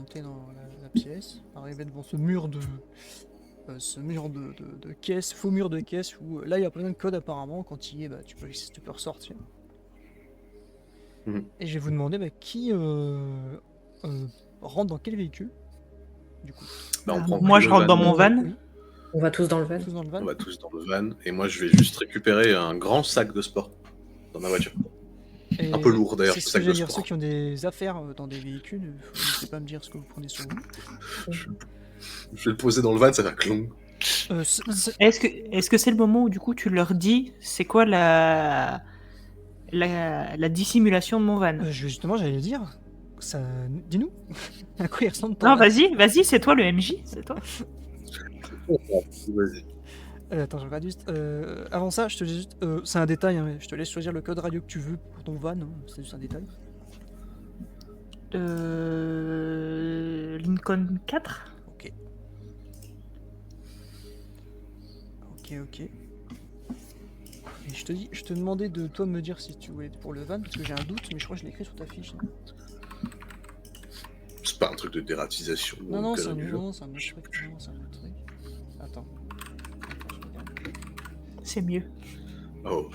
monter dans la pièce, arriver devant ce mur de caisse, faux mur de caisse où là il y a plein de codes apparemment. Quand il y est, tu peux ressortir. Et je vais vous demander qui rentre dans quel véhicule du coup. Moi je rentre dans mon van. Oui. On va tous dans le van. On va tous dans le van. Et moi, je vais juste récupérer un grand sac de sport dans ma voiture. Et un peu lourd d'ailleurs, c'est ce ce que sac j'allais de dire, sport. ceux qui ont des affaires dans des véhicules, n'hésitez pas à me dire ce que vous prenez sur vous. Je vais le poser dans le van, ça va clong. Est-ce que c'est le moment où du coup tu leur dis c'est quoi la dissimulation de mon van? Justement, j'allais le dire. Ça... Dis-nous. À quoi il ressemble ton Non, van? vas-y, c'est toi le MJ, c'est toi. Vas-y. Attends, je regarde juste. Avant ça, je te dis juste. C'est un détail, hein, je te laisse choisir le code radio que tu veux pour ton van. Hein, c'est juste un détail. Lincoln 4. Ok. Et je te demandais de toi me dire si tu voulais être pour le van, parce que j'ai un doute, mais je crois que je l'ai écrit sur ta fiche. Hein. C'est pas un truc de dératisation. Non, c'est un autre truc. Attends. C'est mieux. Oh.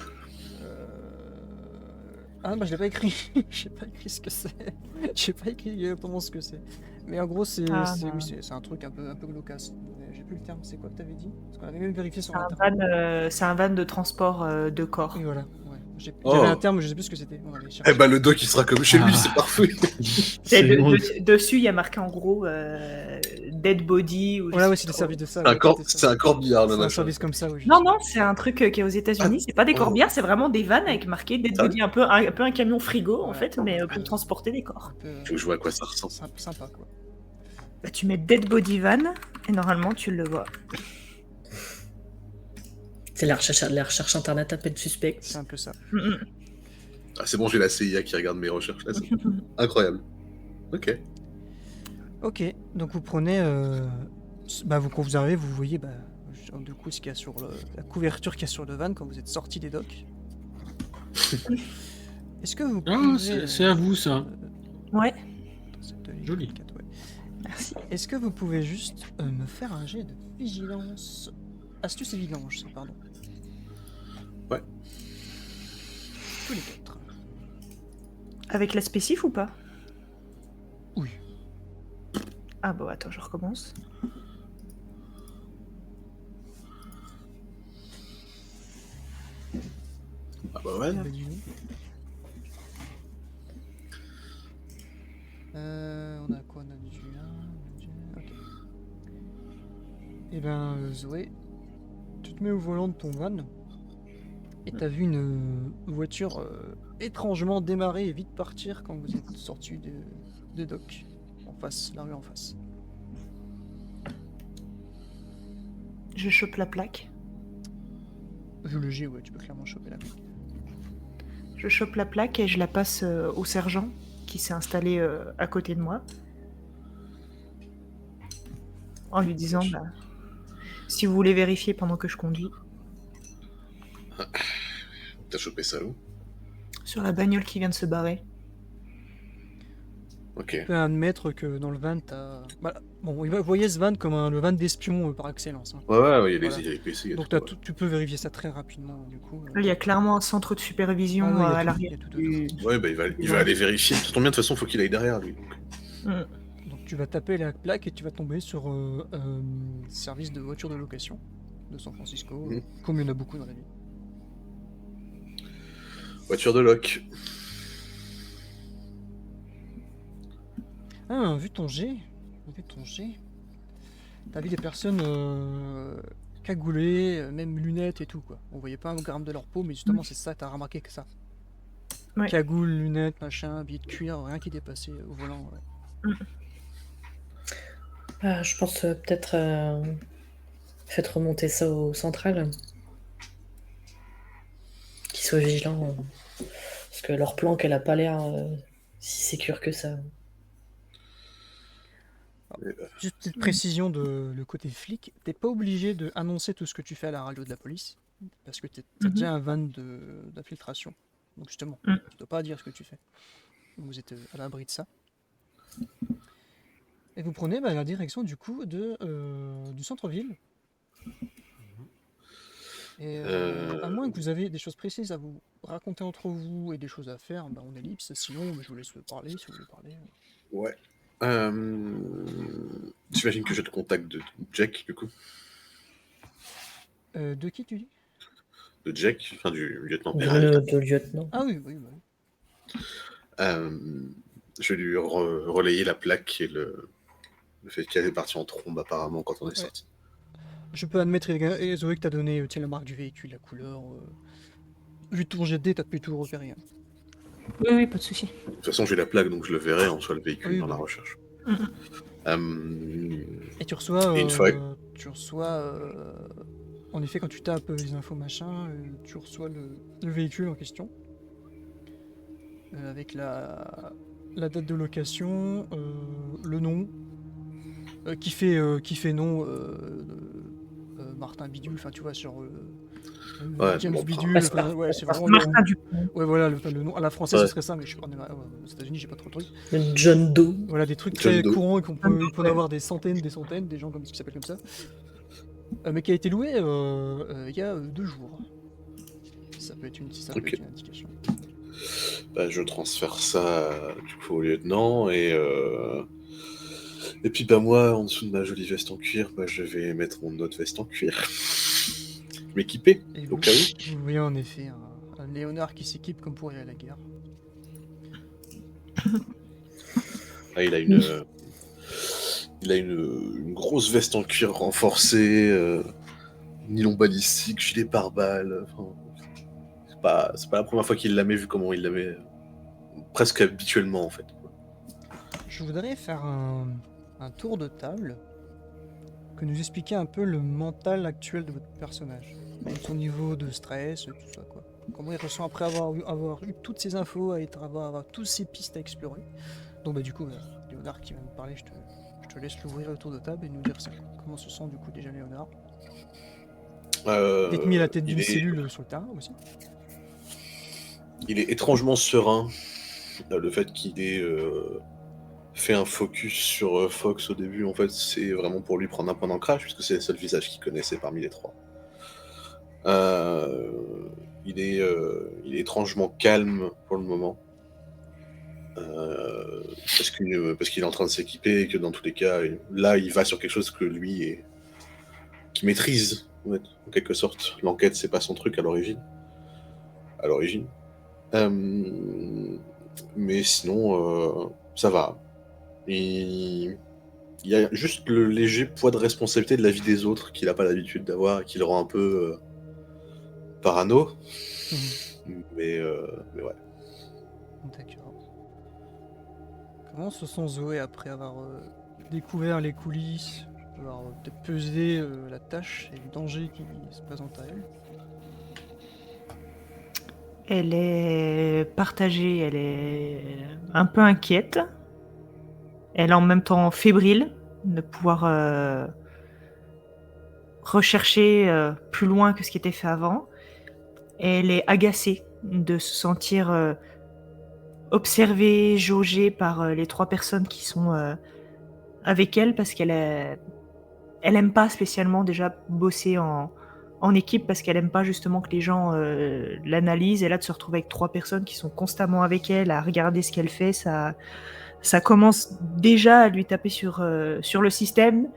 Ah, je l'ai pas écrit. J'ai pas écrit ce que c'est. J'ai pas écrit exactement ce que c'est. Mais en gros, c'est un truc un peu glaucasse. J'ai plus le terme. C'est quoi que t'avais dit? Parce qu'on avait même vérifié sur Internet. C'est un van de transport de corps. Et voilà. Ouais. J'avais un terme, mais je sais plus ce que c'était. Le doc, il sera comme chez lui, c'est parfait. Dessus, il y a marqué en gros Dead Body. Ou ouais, c'est des services de ça. C'est un corbillard, c'est un service comme ça. Oui, non, c'est un truc qui est aux États-Unis. C'est pas des corbillards, c'est vraiment des vannes avec marqué Dead Body, un peu un camion frigo en fait, mais pour transporter des corps. Je vois à quoi ça ressemble. C'est un peu sympa quoi. Tu mets Dead Body Van et normalement tu le vois. C'est la recherche internet à peine suspect. C'est un peu ça. Ah, c'est bon, j'ai la CIA qui regarde mes recherches là. Incroyable. Ok, donc vous prenez. Quand vous arrivez, vous voyez du coup ce qu'il y a sur la couverture qu'il y a sur le van quand vous êtes sorti des docks. Est-ce que vous pouvez... c'est à vous ça. Ouais. Joli. Merci. Est-ce que vous pouvez juste me faire un jet de vigilance, astuce et vigilance, pardon. Ouais. Tous les 4. Avec la spécif ou pas? Oui. Ah bon, attends, je recommence. Ah bah ouais. On a quoi? On a du 1. Ok. Et Zoé, tu te mets au volant de ton van et t'as vu une voiture étrangement démarrer et vite partir quand vous êtes sorti des docks. En face, la rue en face. Je chope la plaque. Vu le G, ouais, tu peux clairement choper la plaque. Je chope la plaque et je la passe au sergent qui s'est installé à côté de moi. En lui disant, si vous voulez vérifier pendant que je conduis. T'as chopé ça où? Sur la bagnole qui vient de se barrer. Ok. Tu peux admettre que dans le van, t'as... vous voyez ce van comme le van d'espion par excellence. Hein. Ouais, il y a les PC. Donc tu peux vérifier ça très rapidement, du coup. Il y a clairement un centre de supervision à l'arrière. Ouais, il va aller vérifier. Ça tombe bien, de toute façon, faut qu'il aille derrière, lui. Donc tu vas taper la plaque et tu vas tomber sur service de voiture de location de San Francisco, comme il y en a beaucoup dans la ville. Voiture de loc. Ah, vu ton G, t'as vu des personnes cagoulées, même lunettes et tout quoi. On voyait pas un gramme de leur peau, mais justement c'est ça, t'as remarqué que ça. Ouais. Cagoule, lunettes, machin, billets de cuir, rien qui dépassait au volant. Ouais. Je pense peut-être faites remonter ça au central. Qu'ils soient vigilants. Parce que leur planque, elle a pas l'air si sécure que ça. Juste une petite précision de le côté flic, t'es pas obligé de annoncer tout ce que tu fais à la radio de la police, parce que t'as déjà un van d'infiltration. Donc justement, tu dois pas dire ce que tu fais. Donc vous êtes à l'abri de ça. Et vous prenez la direction du coup du centre-ville. Et à moins que vous avez des choses précises à vous raconter entre vous et des choses à faire, on ellipse. Sinon, je vous laisse parler si vous voulez parler. Ouais. J'imagine que j'ai le contact de Jack, du coup. De qui tu dis? De Jack, enfin du lieutenant De, Peralta. de lieutenant. Ah oui, oui. Je vais lui relayer la plaque et le fait qu'elle est partie en trombe apparemment quand on est sorti. Je peux admettre, et Zoé, que t'as donné la marque du véhicule, la couleur. Vu ton jet de dés, t'as pu tout repérer. Oui, pas de souci. De toute façon, j'ai la plaque, donc je le verrai en soit le véhicule Oui, dans la bah. recherche. Et tu reçois. Et une fois- En effet, quand tu tapes les infos machin, tu reçois le véhicule en question. Avec la date de location, le nom, qui fait nom Martin Bidule, enfin tu vois, sur Ouais, James bon, Bidule, enfin, ouais, c'est vraiment Martin Dupont. ouais, voilà, le nom à la française Ouais. ce serait ça, mais je suis pas aux États-Unis, j'ai pas trop de trucs. John Doe. Voilà, des trucs John très Doe. courants et il peut en avoir des centaines, des gens qui s'appellent comme ça. Mais qui a été loué il y a 2 jours. Ça peut être une indication. Bah, je transfère ça du coup au lieutenant et puis moi en dessous de ma jolie veste en cuir, je vais mettre mon autre veste en cuir. M'équiper Et au vous, cas où. vous voyez en effet un Léonard qui s'équipe comme pour aller à la guerre. Ah, il a une grosse veste en cuir renforcée, nylon balistique, gilet pare-balles. Enfin, c'est pas la première fois qu'il la met vu comment il la met presque habituellement en fait. Je voudrais faire un tour de table que nous expliquer un peu le mental actuel de votre personnage. Son niveau de stress, tout ça quoi. Comment il ressent après avoir eu toutes ces infos, avoir toutes ces pistes à explorer. Donc du coup, Léonard qui va nous parler, je te laisse l'ouvrir le tour de table et nous dire ça. Comment se sent du coup déjà Léonard. D'être mis à la tête d'une cellule sur le terrain aussi. Il est étrangement serein. Le fait qu'il ait fait un focus sur Fox au début, en fait, c'est vraiment pour lui prendre un point d'ancrage, puisque c'est le seul visage qu'il connaissait parmi les trois. Il est étrangement calme pour le moment. Parce qu'il est en train de s'équiper et que dans tous les cas, là, il va sur quelque chose que lui qui maîtrise, en quelque sorte. L'enquête, c'est pas son truc à l'origine. Mais sinon, ça va. Il y a juste le léger poids de responsabilité de la vie des autres qu'il n'a pas l'habitude d'avoir et qui le rend un peu parano. Mais ouais. D'accord. Comment se sent Zoé après avoir découvert les coulisses, avoir peut-être pesé la tâche et le danger qui se présente à elle? Elle est partagée, elle est un peu inquiète. Elle est en même temps fébrile de pouvoir rechercher plus loin que ce qui était fait avant. Et elle est agacée de se sentir observée, jaugée par les 3 personnes qui sont avec elle parce qu'elle aime pas spécialement déjà bosser en équipe parce qu'elle aime pas justement que les gens l'analysent, et là de se retrouver avec 3 personnes qui sont constamment avec elle à regarder ce qu'elle fait, ça commence déjà à lui taper sur le système,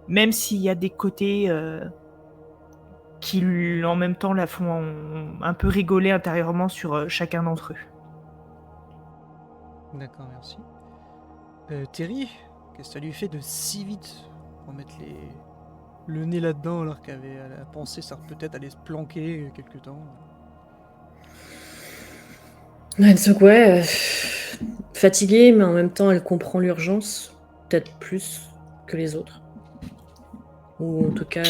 même s'il y a des côtés qui en même temps la font un peu rigoler intérieurement sur chacun d'entre eux. D'accord, merci. Terry, qu'est-ce que ça lui fait de si vite pour mettre le nez là-dedans alors qu'elle a pensé ça peut-être aller se planquer quelque temps? Ouais, fatiguée, mais en même temps, elle comprend l'urgence, peut-être plus que les autres. Ou en tout cas,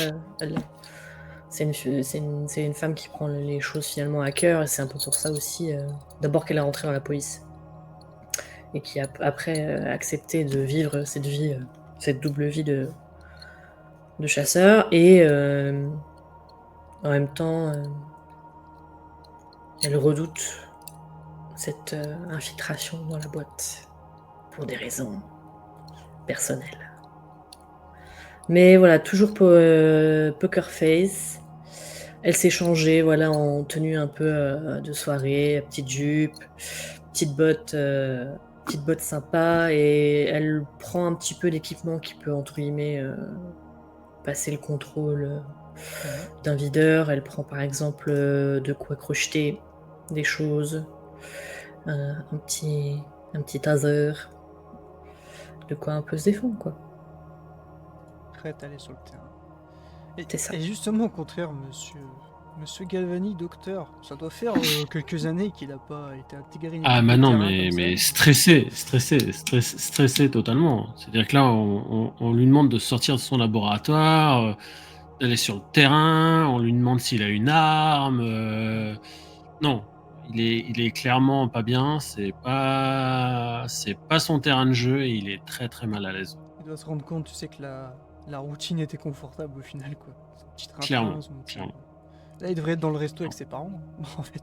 c'est une femme qui prend les choses finalement à cœur, et c'est un peu pour ça aussi, d'abord qu'elle est rentrée dans la police. Et qui a après accepté de vivre cette vie, cette double vie de chasseur, et en même temps, elle redoute cette infiltration dans la boîte pour des raisons personnelles. Mais voilà, toujours poker face. Elle s'est changée, voilà, en tenue un peu de soirée, petite jupe, petite botte sympa, et elle prend un petit peu l'équipement qui peut, entre guillemets, passer le contrôle d'un videur. Elle prend par exemple de quoi crocheter des choses, un petit taser, de quoi un peu se défendre, quoi. Prête à aller sur le terrain. C'est ça. Et justement, au contraire, monsieur Galvani, docteur, ça doit faire quelques années qu'il n'a pas été intégré. Ah, bah non, mais stressé totalement. C'est-à-dire que là, on lui demande de sortir de son laboratoire, d'aller sur le terrain, on lui demande s'il a une arme. Non, il est clairement pas bien, c'est pas son terrain de jeu et il est très très mal à l'aise. Il doit se rendre compte, tu sais, que la routine était confortable au final, quoi. Son petit train-train, Clairement. Là, il devrait être dans le resto avec ses parents, en fait.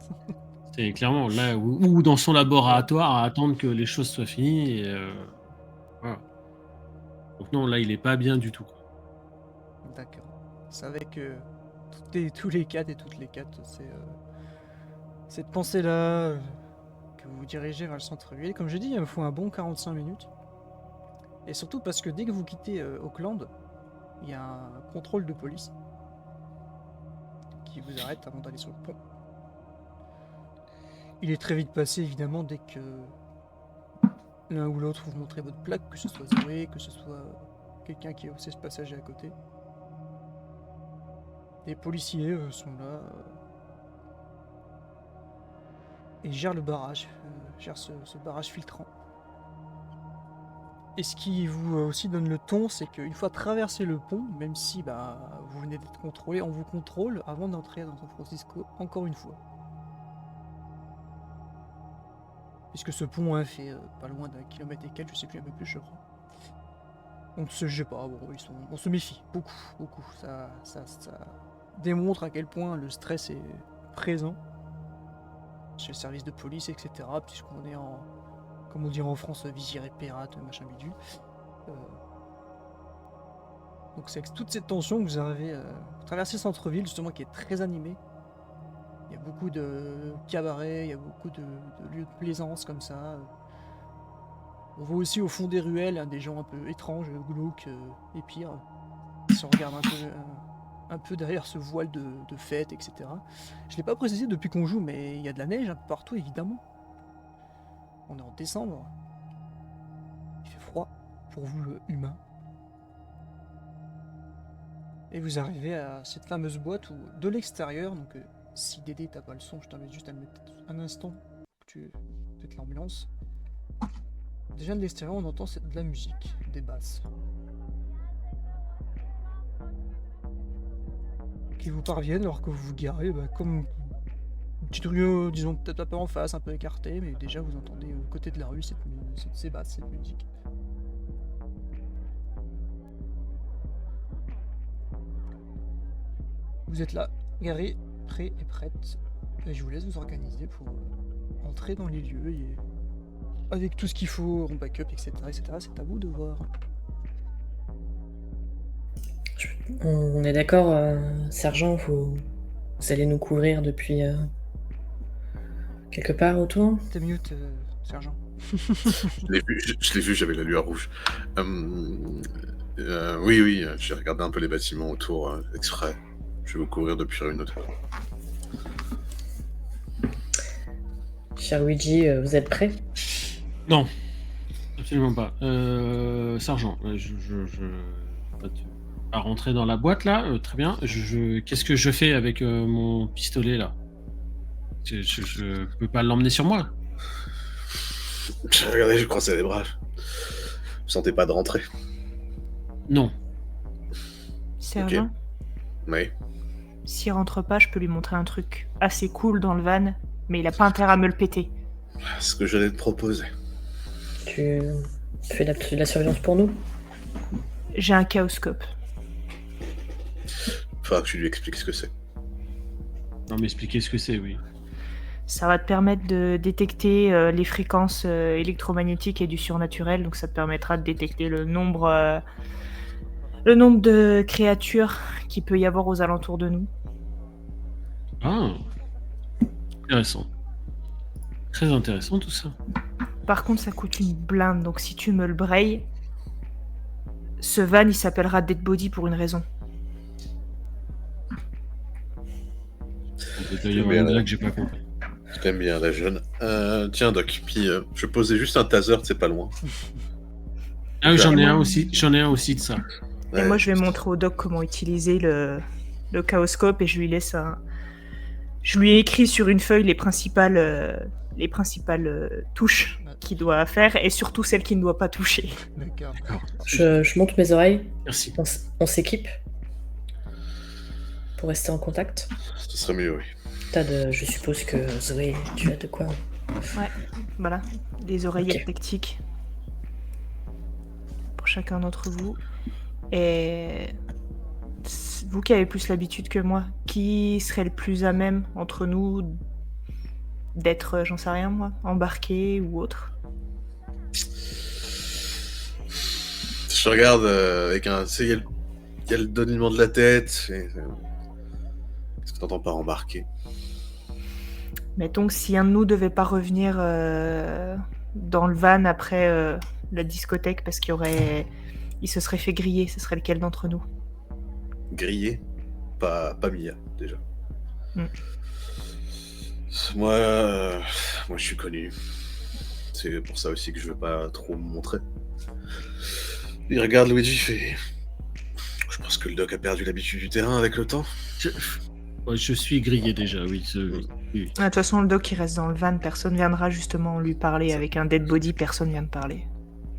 C'est clairement là ou dans son laboratoire à attendre que les choses soient finies. Et, voilà. Donc non, là, il est pas bien du tout. D'accord. C'est avec tous les 4 et toutes les 4, c'est cette pensée-là que vous vous dirigez vers le centre-ville. Comme je dis, il me faut un bon 45 minutes. Et surtout parce que dès que vous quittez Auckland, il y a un contrôle de police qui vous arrête avant d'aller sur le pont. Il est très vite passé, évidemment, dès que l'un ou l'autre vous montrez votre plaque, que ce soit Zoé, que ce soit quelqu'un qui est aussi ce passager à côté. Les policiers sont là et gèrent le barrage, gèrent ce barrage filtrant. Et ce qui vous aussi donne le ton, c'est qu'une fois traversé le pont, même si vous venez d'être contrôlé, on vous contrôle avant d'entrer dans San Francisco encore une fois. Puisque ce pont fait pas loin d'1 kilomètre et quelques, je sais plus, un peu plus je crois. On ne se jette pas, on se méfie, beaucoup. Ça démontre à quel point le stress est présent chez le service de police, etc. Puisqu'on est en, comme on dirait en France, vigiré pirate, machin bidule. Donc c'est avec toute cette tension que vous arrivez à traverser le centre-ville, justement, qui est très animé. Il y a beaucoup de cabarets, il y a beaucoup de lieux de plaisance comme ça. On voit aussi au fond des ruelles des gens un peu étranges, glauques et pires, qui se regardent un peu derrière ce voile de fête, etc. Je l'ai pas précisé depuis qu'on joue, mais il y a de la neige un peu partout, évidemment. On est en décembre. Il fait froid pour vous, humains. Et vous arrivez à cette fameuse boîte où, de l'extérieur, donc si Dédé t'as pas le son, je t'invite juste à le mettre un instant pour que tu mettes l'ambulance. Déjà de l'extérieur, on entend de la musique, des basses. Qui vous parviennent alors que vous vous garez comme une petite rue, disons peut-être un peu en face, un peu écartée, mais déjà vous entendez au côté de la rue ces basses, cette musique. Vous êtes là, garés, prêts et prêtes, et je vous laisse vous organiser pour entrer dans les lieux et avec tout ce qu'il faut en backup, etc. C'est à vous de voir. On est d'accord, sergent, vous allez nous couvrir depuis quelque part autour? T'es mute, sergent. Je l'ai vu, j'avais la lueur rouge. Oui, j'ai regardé un peu les bâtiments autour exprès. Je vais vous couvrir depuis une autre. Cher Luigi, vous êtes prêt? Non, absolument pas. Sergent, je à rentrer dans la boîte là, très bien. Qu'est-ce que je fais avec mon pistolet là? Je peux pas l'emmener sur moi. Regardez, je croisais les bras. Vous sentez pas de rentrer? Non. Sergent, Oui. S'il rentre pas, je peux lui montrer un truc assez cool dans le van, mais il a pas intérêt à me le péter. Ce que j'allais te proposer. Tu fais de la surveillance pour nous? J'ai un chaoscope. Faudra que tu lui expliques ce que c'est. Non, mais expliquez ce que c'est, oui. Ça va te permettre de détecter les fréquences électromagnétiques et du surnaturel, donc ça te permettra de détecter le nombre le nombre de créatures qu'il peut y avoir aux alentours de nous. Ah, intéressant. Très intéressant tout ça. Par contre, ça coûte une blinde, donc si tu me le brayes, ce van, il s'appellera Dead Body pour une raison. C'est d'ailleurs une blague que j'ai pas compris. Je t'aime bien, la jeune. Tiens, Doc, puis je posais juste un taser, c'est pas loin. Ah oui, Et j'en ai moi- un aussi. J'en ai un aussi de ça. Et moi, je vais montrer au doc comment utiliser le chaoscope et je lui laisse un... Je lui ai écrit sur une feuille les principales touches qu'il doit faire et surtout celles qu'il ne doit pas toucher. D'accord. Je monte mes oreilles. Merci. On s'équipe pour rester en contact. Ce serait mieux, oui. Je suppose que Zoé, tu as de quoi. Voilà, des oreillettes Ok. tactiques pour chacun d'entre vous. Et vous qui avez plus l'habitude que moi, qui serait le plus à même entre nous d'être, j'en sais rien moi, embarqué ou autre? Je regarde avec un... Tu sais, il y a le donnement de la tête. Qu'est-ce que t'entends par embarquer? Mettons que si un de nous devait pas revenir dans le van après la discothèque parce il se serait fait griller, ce serait lequel d'entre nous? Grillé, pas Mia, déjà. Mm. Moi, je suis connu. C'est pour ça aussi que je veux pas trop me montrer. Il regarde Luigi, fait... Je pense que le doc a perdu l'habitude du terrain avec le temps. Ouais, je suis grillé déjà, oui. Oui. De toute façon, le doc il reste dans le van, personne viendra justement lui parler. Avec un dead body, personne vient de parler.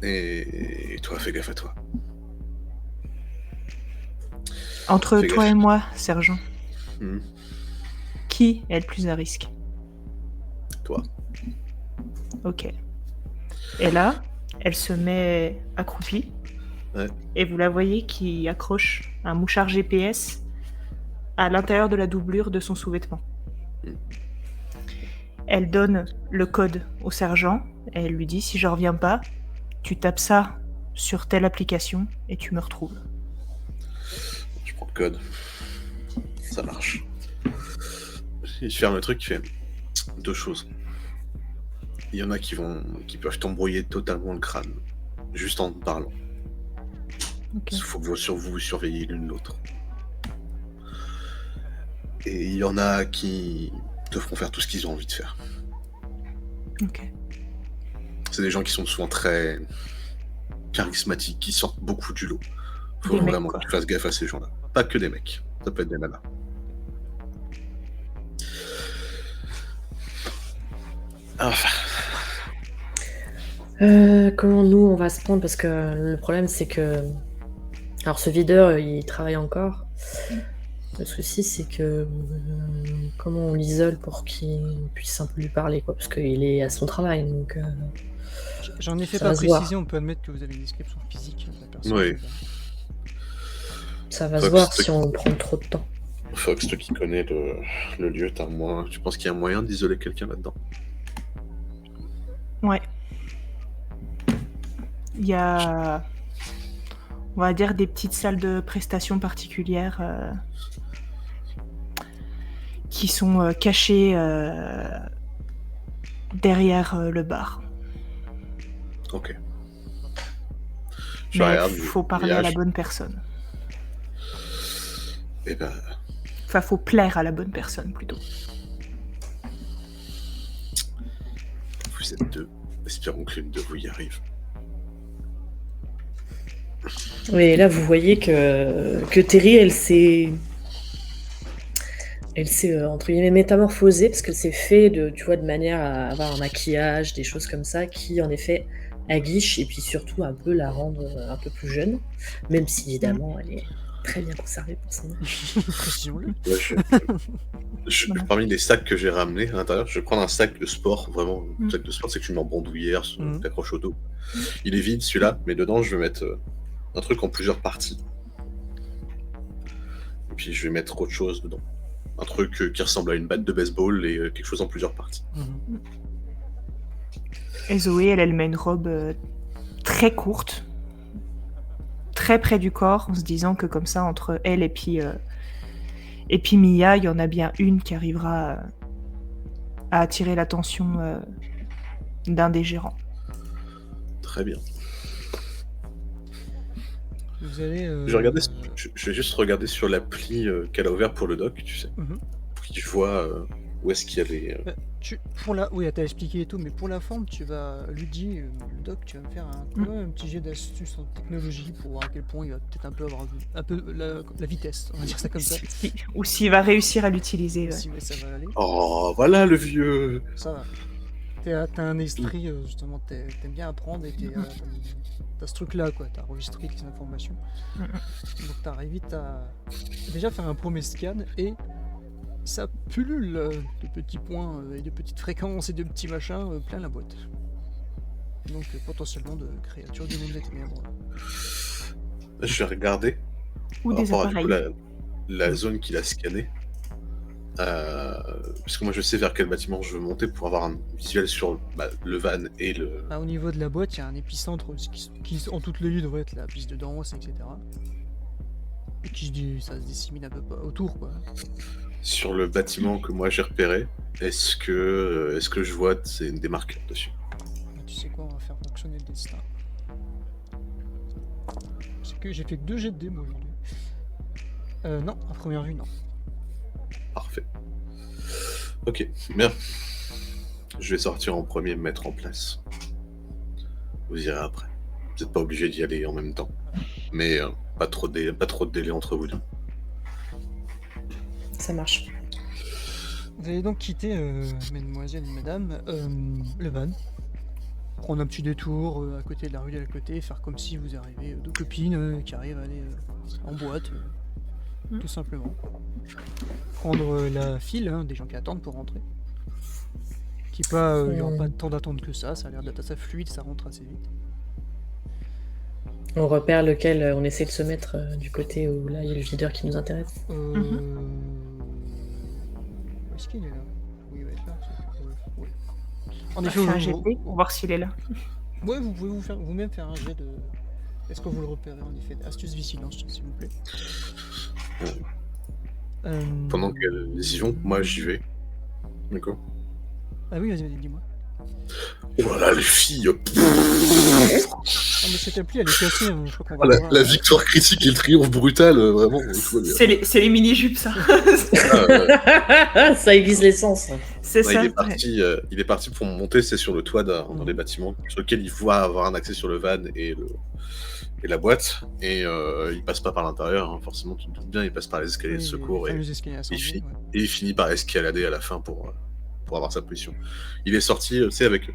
Et toi, fais gaffe à toi. Entre Fais toi gaffe. et moi, sergent, Hmm. qui est le plus à risque? Toi. Ok. Et là, elle se met accroupie. Ouais. Et vous la voyez qui accroche un mouchard GPS à l'intérieur de la doublure de son sous-vêtement. Elle donne le code au sergent et elle lui dit: si je reviens pas, tu tapes ça sur telle application et tu me retrouves. Je prends le code. Ça marche. Il ferme le truc, il fait deux choses. Il y en a qui peuvent t'embrouiller totalement le crâne, juste en te parlant. Ok. Il faut que vous surveillez l'une l'autre. Et il y en a qui te feront faire tout ce qu'ils ont envie de faire. Ok. C'est des gens qui sont souvent très charismatiques, qui sortent beaucoup du lot. Faut Des mecs, vraiment quoi. que tu fasses gaffe à ces gens-là. Pas que des mecs, ça peut être des nanas. Enfin, Comment nous on va se prendre? Parce que le problème c'est que. Alors ce videur il travaille encore. Le souci c'est que. Comment on l'isole pour qu'il puisse un peu lui parler quoi? Parce qu'il est à son travail donc. J'en ai fait Ça pas va se voir. précision, on peut admettre que vous avez une description physique de la personne. Oui. Ça va Toi, se voir c'est- si on prend trop de temps. Fox, toi qui connais le lieu, tu penses qu'il y a moyen d'isoler quelqu'un là-dedans? Ouais. Il y a, on va dire, des petites salles de prestations particulières qui sont cachées derrière le bar. Ok. Je Mais regarde. il faut parler à la bonne personne. Eh ben, Enfin, faut plaire à la bonne personne, plutôt. vous êtes deux. Espérons que l'une de vous y arrive. Oui, là vous voyez que Terry elle s'est entre guillemets métamorphosée parce qu'elle s'est fait de manière à avoir un maquillage, des choses comme ça qui en effet aguichent et puis surtout un peu la rendre un peu plus jeune, même si évidemment elle est très bien conservée pour son âge. Précisons-le. Ouais, parmi les sacs que j'ai ramenés à l'intérieur, je vais prendre un sac de sport, vraiment. Un Mm. sac de sport, c'est que tu mets en bandoulière, Mm. t'accroches au dos. Il est vide celui-là, mais dedans je vais mettre un truc en plusieurs parties. Et puis je vais mettre autre chose dedans. Un truc qui ressemble à une batte de baseball et quelque chose en plusieurs parties. Mhm. Et Zoé, elle met une robe très courte, très près du corps, en se disant que comme ça, entre elle et puis Mia, il y en a bien une qui arrivera à attirer l'attention d'un des gérants. Très bien. Vous allez. Je vais juste regarder sur l'appli qu'elle a ouvert pour le doc, tu sais. Mhm. Pour que je vois où est-ce qu'il y a les. Oui, elle t'a expliqué et tout, mais pour la forme, tu vas lui dire, le doc, tu vas me faire un petit jet d'astuce en technologie pour voir à quel point il va peut-être un peu avoir un peu la vitesse, on va dire ça comme ça. Ou s'il va réussir à l'utiliser. Ouais. Si ouais, ça va aller. Oh, voilà le vieux. Ça va. T'as un esprit, justement, t'aimes bien apprendre et t'as ce truc-là, quoi. T'as enregistré les informations. Donc t'arrives vite à déjà faire un premier scan et ça pullule de petits points et de petites fréquences et de petits machins plein la boîte. Donc potentiellement de créatures du monde des ténèbres. Je vais regarder Ou par des rapport à du appareils. coup, la zone qu'il a scannée. Parce que moi je sais vers quel bâtiment je veux monter pour avoir un visuel sur le van et le. Au niveau de la boîte, il y a un épicentre qui en toute les lieux devrait être la piste de danse, etc. Et ça se dissémine un peu autour, quoi. Sur le bâtiment que moi j'ai repéré, est-ce que je vois des marqueurs dessus? Tu sais quoi, on va faire fonctionner le destin. C'est que j'ai fait que 2 jets de dés moi aujourd'hui. Non, à première vue, non. Parfait. Ok, bien. Je vais sortir en premier et me mettre en place. Vous irez après. Vous n'êtes pas obligé d'y aller en même temps. Mais pas trop de délai entre vous deux. Ça marche. Vous allez donc quitter, mesdemoiselles et mesdames, le van. Prendre un petit détour à côté de la rue d'à côté, faire comme si vous arrivez deux copines qui arrivent à aller en boîte, tout simplement. Prendre la file, des gens qui attendent pour rentrer. Il n'y aura pas tant d'attente que ça a l'air d'être assez fluide, ça rentre assez vite. On repère lequel on essaie de se mettre du côté où là il y a le videur qui nous intéresse. Où est-ce qu'il est là? Oui, il va être là. Ouais. En effet, un jet de dés pour voir s'il est là. Ouais, vous pouvez vous-même faire un jet de. Est-ce que vous le repérez en effet? Astuce vigilance, s'il vous plaît. Pendant qu'elles y vont, moi j'y vais. D'accord. Ah oui, vas-y, dis-moi. Oh là là, les filles. Ah, mais cette appli, elle est cassée, je crois qu'on va voir. La victoire critique et le triomphe brutal, vraiment. C'est les mini-jupes, ça. Ça aiguise les sens. C'est ça. Il est parti pour monter, c'est sur le toit dans les bâtiments, sur lequel il voit avoir un accès sur le van et la boîte. Et il passe pas par l'intérieur, hein, forcément, tu te doutes bien, il passe par les escaliers de secours et il finit par escalader à la fin pour avoir sa position. Il est sorti, tu sais, avec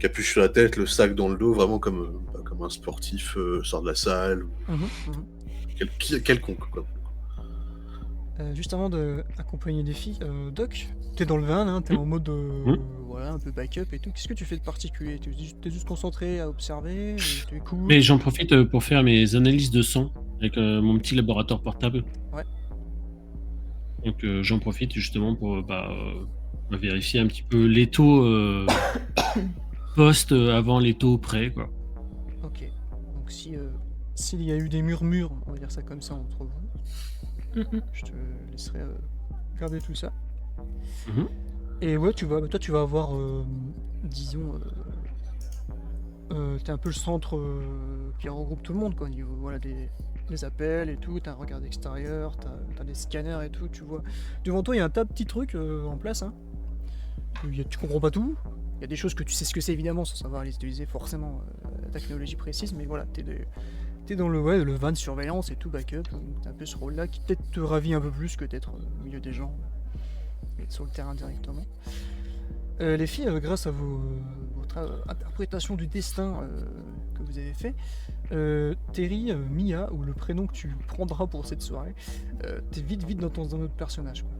capuche sur la tête, le sac dans le dos, vraiment comme un sportif sort de la salle. Quelconque, quoi. Juste avant d'accompagner des filles, Doc, t'es dans le van, t'es en mode voilà, un peu backup et tout. Qu'est-ce que tu fais de particulier? T'es juste concentré à observer? T'es cool? Mais j'en profite pour faire mes analyses de sang avec mon petit laboratoire portable. Ouais. Donc j'en profite justement pour vérifier un petit peu les taux post avant les taux pré, quoi. Ok. Donc s'il y a eu des murmures, on va dire ça comme ça entre vous, je te laisserai regarder tout ça. Et ouais, toi tu vas avoir, disons, t'es un peu le centre qui regroupe tout le monde, quoi, au niveau voilà, des appels et tout, t'as un regard extérieur, t'as des scanners et tout, tu vois. Devant toi, il y a un tas de petits trucs en place, hein. Tu comprends pas tout, il y a des choses que tu sais ce que c'est évidemment, sans savoir les utiliser forcément la technologie précise, mais voilà, t'es dans le van de surveillance et tout, backup, t'as un peu ce rôle-là qui peut-être te ravit un peu plus que d'être au milieu des gens, et être sur le terrain directement. Les filles, grâce à votre interprétation du destin que vous avez fait, Terry, Mia, ou le prénom que tu prendras pour cette soirée, t'es vite dans un autre personnage, quoi.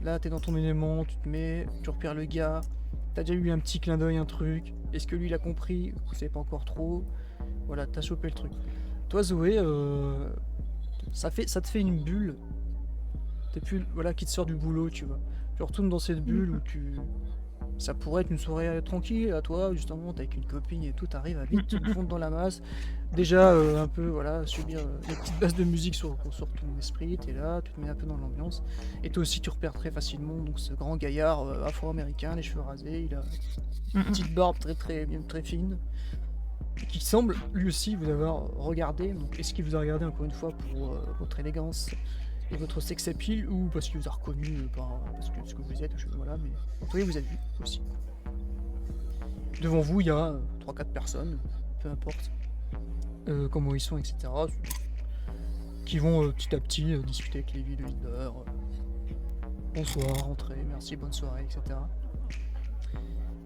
Là, t'es dans ton élément, tu repères le gars, t'as déjà eu un petit clin d'œil, un truc. Est-ce que lui, il a compris? Vous savez pas encore trop. Voilà, t'as chopé le truc. Toi, Zoé, ça te fait une bulle. T'es plus, voilà, qui te sort du boulot, tu vois. Tu retournes dans cette bulle où Ça pourrait être une soirée tranquille à toi, justement, t'es avec une copine et tout, t'arrives à vite te fondre dans la masse. Déjà, un peu, voilà, subir les petites bases de musique sur ton esprit, t'es là, tu te mets un peu dans l'ambiance. Et toi aussi, tu repères très facilement donc ce grand gaillard afro-américain, les cheveux rasés, il a une petite barbe très fine, et qui semble, lui aussi, vous avoir regardé. Donc, est-ce qu'il vous a regardé, encore une fois, pour votre élégance et votre sex appeal, ou parce qu'il vous a reconnu parce que ce que vous êtes, voilà, mais en tout cas, il vous a vu aussi. Devant vous, il y a 3-4 personnes, peu importe comment ils sont, etc., qui vont petit à petit discuter avec les villes leaders. Bonsoir, entrez, merci, bonne soirée, etc.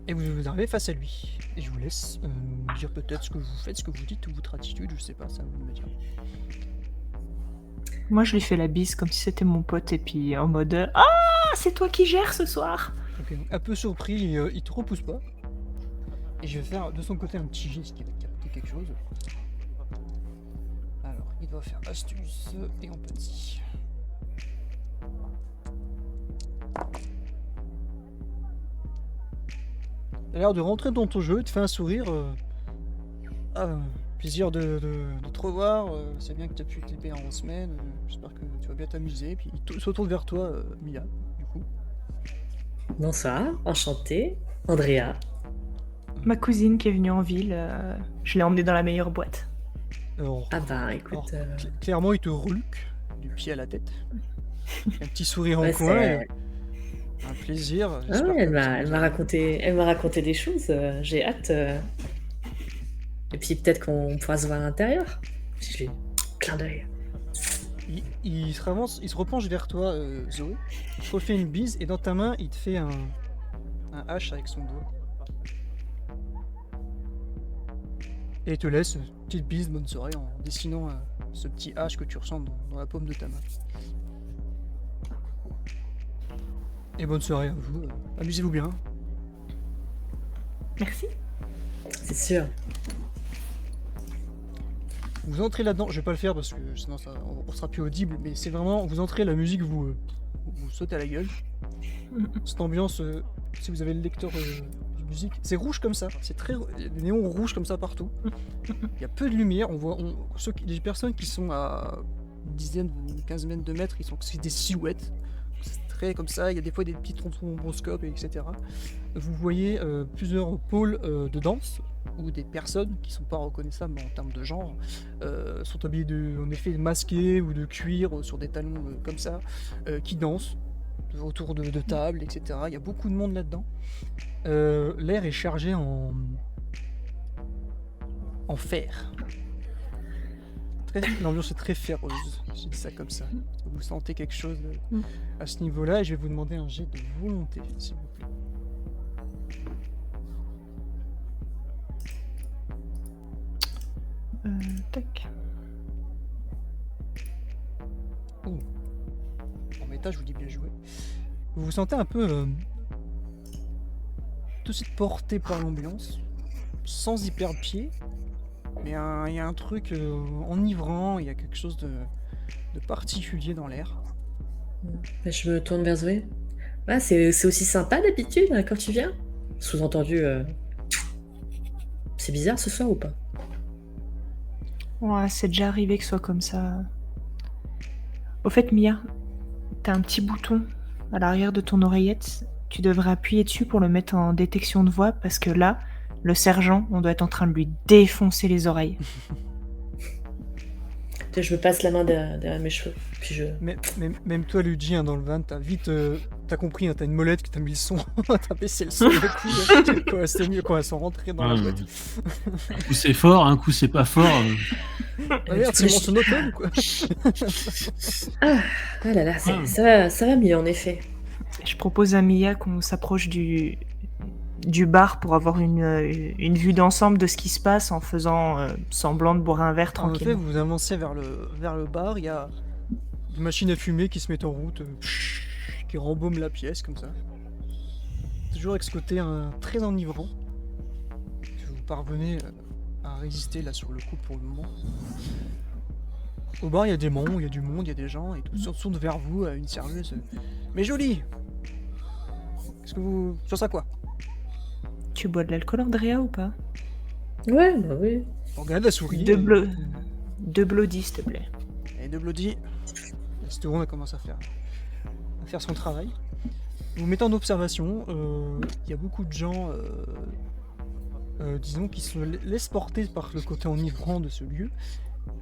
Et vous arrivez face à lui. Et je vous laisse me dire peut-être ce que vous faites, ce que vous dites, ou votre attitude, je sais pas, ça vous me dire. Moi, je lui fais la bise comme si c'était mon pote, et puis en mode ah, c'est toi qui gères ce soir. Ok, donc un peu surpris, il te repousse pas. Et je vais faire de son côté un petit geste qui va capter quelque chose. Alors, il doit faire astuce et empathie. T'as l'air de rentrer dans ton jeu, il te fait un sourire. Plaisir de te revoir, c'est bien que tu as pu t'épée en semaine, j'espère que tu vas bien t'amuser. Puis il se retourne vers toi, Mia, du coup. Bonsoir, enchantée. Andrea. Ma cousine qui est venue en ville, je l'ai emmenée dans la meilleure boîte. Alors, Ah bah écoute. clairement, il te reluque du pied à la tête. Un petit sourire en Ouais, coin. c'est- Un plaisir. Ah j'espère ouais, que elle m'a raconté des choses. J'ai hâte. Et puis peut-être qu'on pourra se voir à l'intérieur. Je lui clin d'œil. Il se avance, il se repenche vers toi, Zoé. Il te refait une bise et dans ta main, il te fait un hache avec son doigt. Et il te laisse une petite bise, bonne soirée, en dessinant ce petit hache que tu ressens dans la paume de ta main. Et bonne soirée à vous. Amusez-vous bien. Merci. C'est sûr. Vous entrez là-dedans, je vais pas le faire parce que sinon on sera plus audible, mais c'est vraiment, vous entrez, la musique vous saute à la gueule. Cette ambiance, si vous avez le lecteur de musique, c'est rouge comme ça, il y a des néons rouges comme ça partout. Il y a peu de lumière, on voit les personnes qui sont à une dizaine ou 15 mètres de mètres, c'est des silhouettes. C'est très comme ça, il y a des fois des petits tromboscopes, etc. Vous voyez plusieurs pôles de danse, où des personnes qui sont pas reconnaissables en termes de genre sont habillées en effet masquées ou de cuir sur des talons comme ça, qui dansent autour de tables, etc. Il y a beaucoup de monde là-dedans. L'air est chargé en fer. L'ambiance est très féroce, je dis ça comme ça. Vous sentez quelque chose à ce niveau-là, et je vais vous demander un jet de volonté, s'il vous plaît. Tac. En méta, je vous dis bien joué. Vous vous sentez un peu tout de suite porté par l'ambiance, sans y perdre pied, mais il y a un truc enivrant, il y a quelque chose de particulier dans l'air. Je me tourne vers Zoé. Ouais, c'est aussi sympa d'habitude quand tu viens. Sous-entendu, c'est bizarre ce soir ou pas? Ouais, c'est déjà arrivé que ce soit comme ça. Au fait, Mia, t'as un petit bouton à l'arrière de ton oreillette. Tu devrais appuyer dessus pour le mettre en détection de voix, parce que là, le sergent, on doit être en train de lui défoncer les oreilles. Je me passe la main derrière mes cheveux, puis je... Même toi, Luigi, dans le van, t'as vite... t'as compris, t'as une molette que t'as mis le son, t'as baissé le son du coup, c'est mieux quand elles sont rentrées dans la boîte. Un coup c'est fort, un coup c'est pas fort. Ah merde, c'est mon sonotone ou quoi? Ah là là, ça va mieux en effet. Je propose à Mia qu'on s'approche du bar pour avoir une vue d'ensemble de ce qui se passe en faisant semblant de boire un verre En effet, tranquillement. vous avancez vers le bar, il y a une machine à fumer qui se met en route, qui rembaume la pièce comme ça. Toujours avec ce côté très enivrant. Vous parvenez à résister là sur le coup pour le moment. Au bar, il y a des mondes, il y a du monde, il y a des gens, et tout se tourne vers vous, une serveuse. Mais jolie! Qu'est-ce que vous... Ça sera quoi? Tu bois de l'alcool, Andrea, ou pas? Ouais, bah oui. Regarde la souris. Deux Bloody, s'il te plaît. Et de Bloody. Stone commence à faire son travail. Vous mettez en observation, il y a beaucoup de gens, disons, qui se laissent porter par le côté enivrant de ce lieu.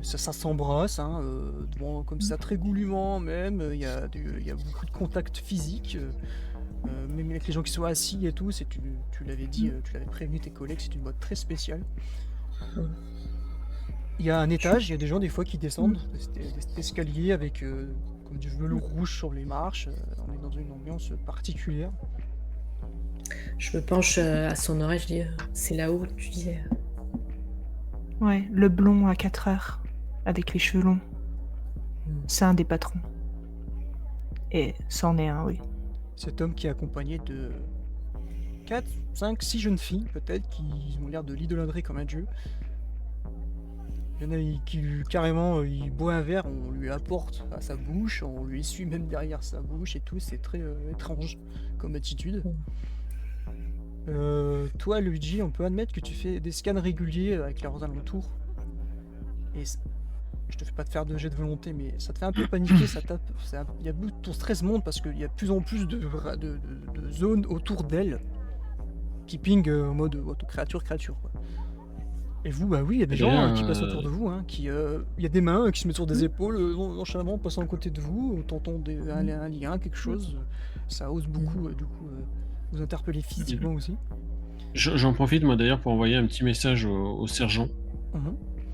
Ça s'embrasse, hein, comme ça, très goulûment même. Il y a beaucoup de contacts physiques, même avec les gens qui sont assis et tout. Tu l'avais dit, tu l'avais prévenu tes collègues, c'est une boîte très spéciale. Il y a un étage, il y a des gens des fois qui descendent, des escaliers avec comme du velours rouge sur les marches. On est dans une ambiance particulière. Je me penche à son oreille, je dis c'est là-haut, tu disais. Ouais, le blond à 4 heures, avec les cheveux longs. C'est un des patrons. Et c'en est un, oui. Cet homme qui est accompagné de 4, 5, 6 jeunes filles, peut-être, qui ont l'air de l'idolâtrer comme un dieu. Il y en a qui carrément, il boit un verre, on lui apporte à sa bouche, on lui essuie même derrière sa bouche et tout, c'est très étrange comme attitude. Toi, Luigi, on peut admettre que tu fais des scans réguliers avec leurs alentours. Et je te fais pas te faire de jet de volonté, mais ça te fait un peu paniquer, ça tape. Ton stress monte parce qu'il y a de plus en plus de zones autour d'elle qui pingent en mode créature, quoi. Et vous, bah oui, il y a des gens qui passent autour de vous, hein, il y a des mains qui se mettent sur des épaules, nonchalamment passant à côté de vous, tentant un lien, quelque chose. Ça ose beaucoup, du coup, vous interpeller physiquement aussi. J'en profite, moi, d'ailleurs, pour envoyer un petit message au sergent.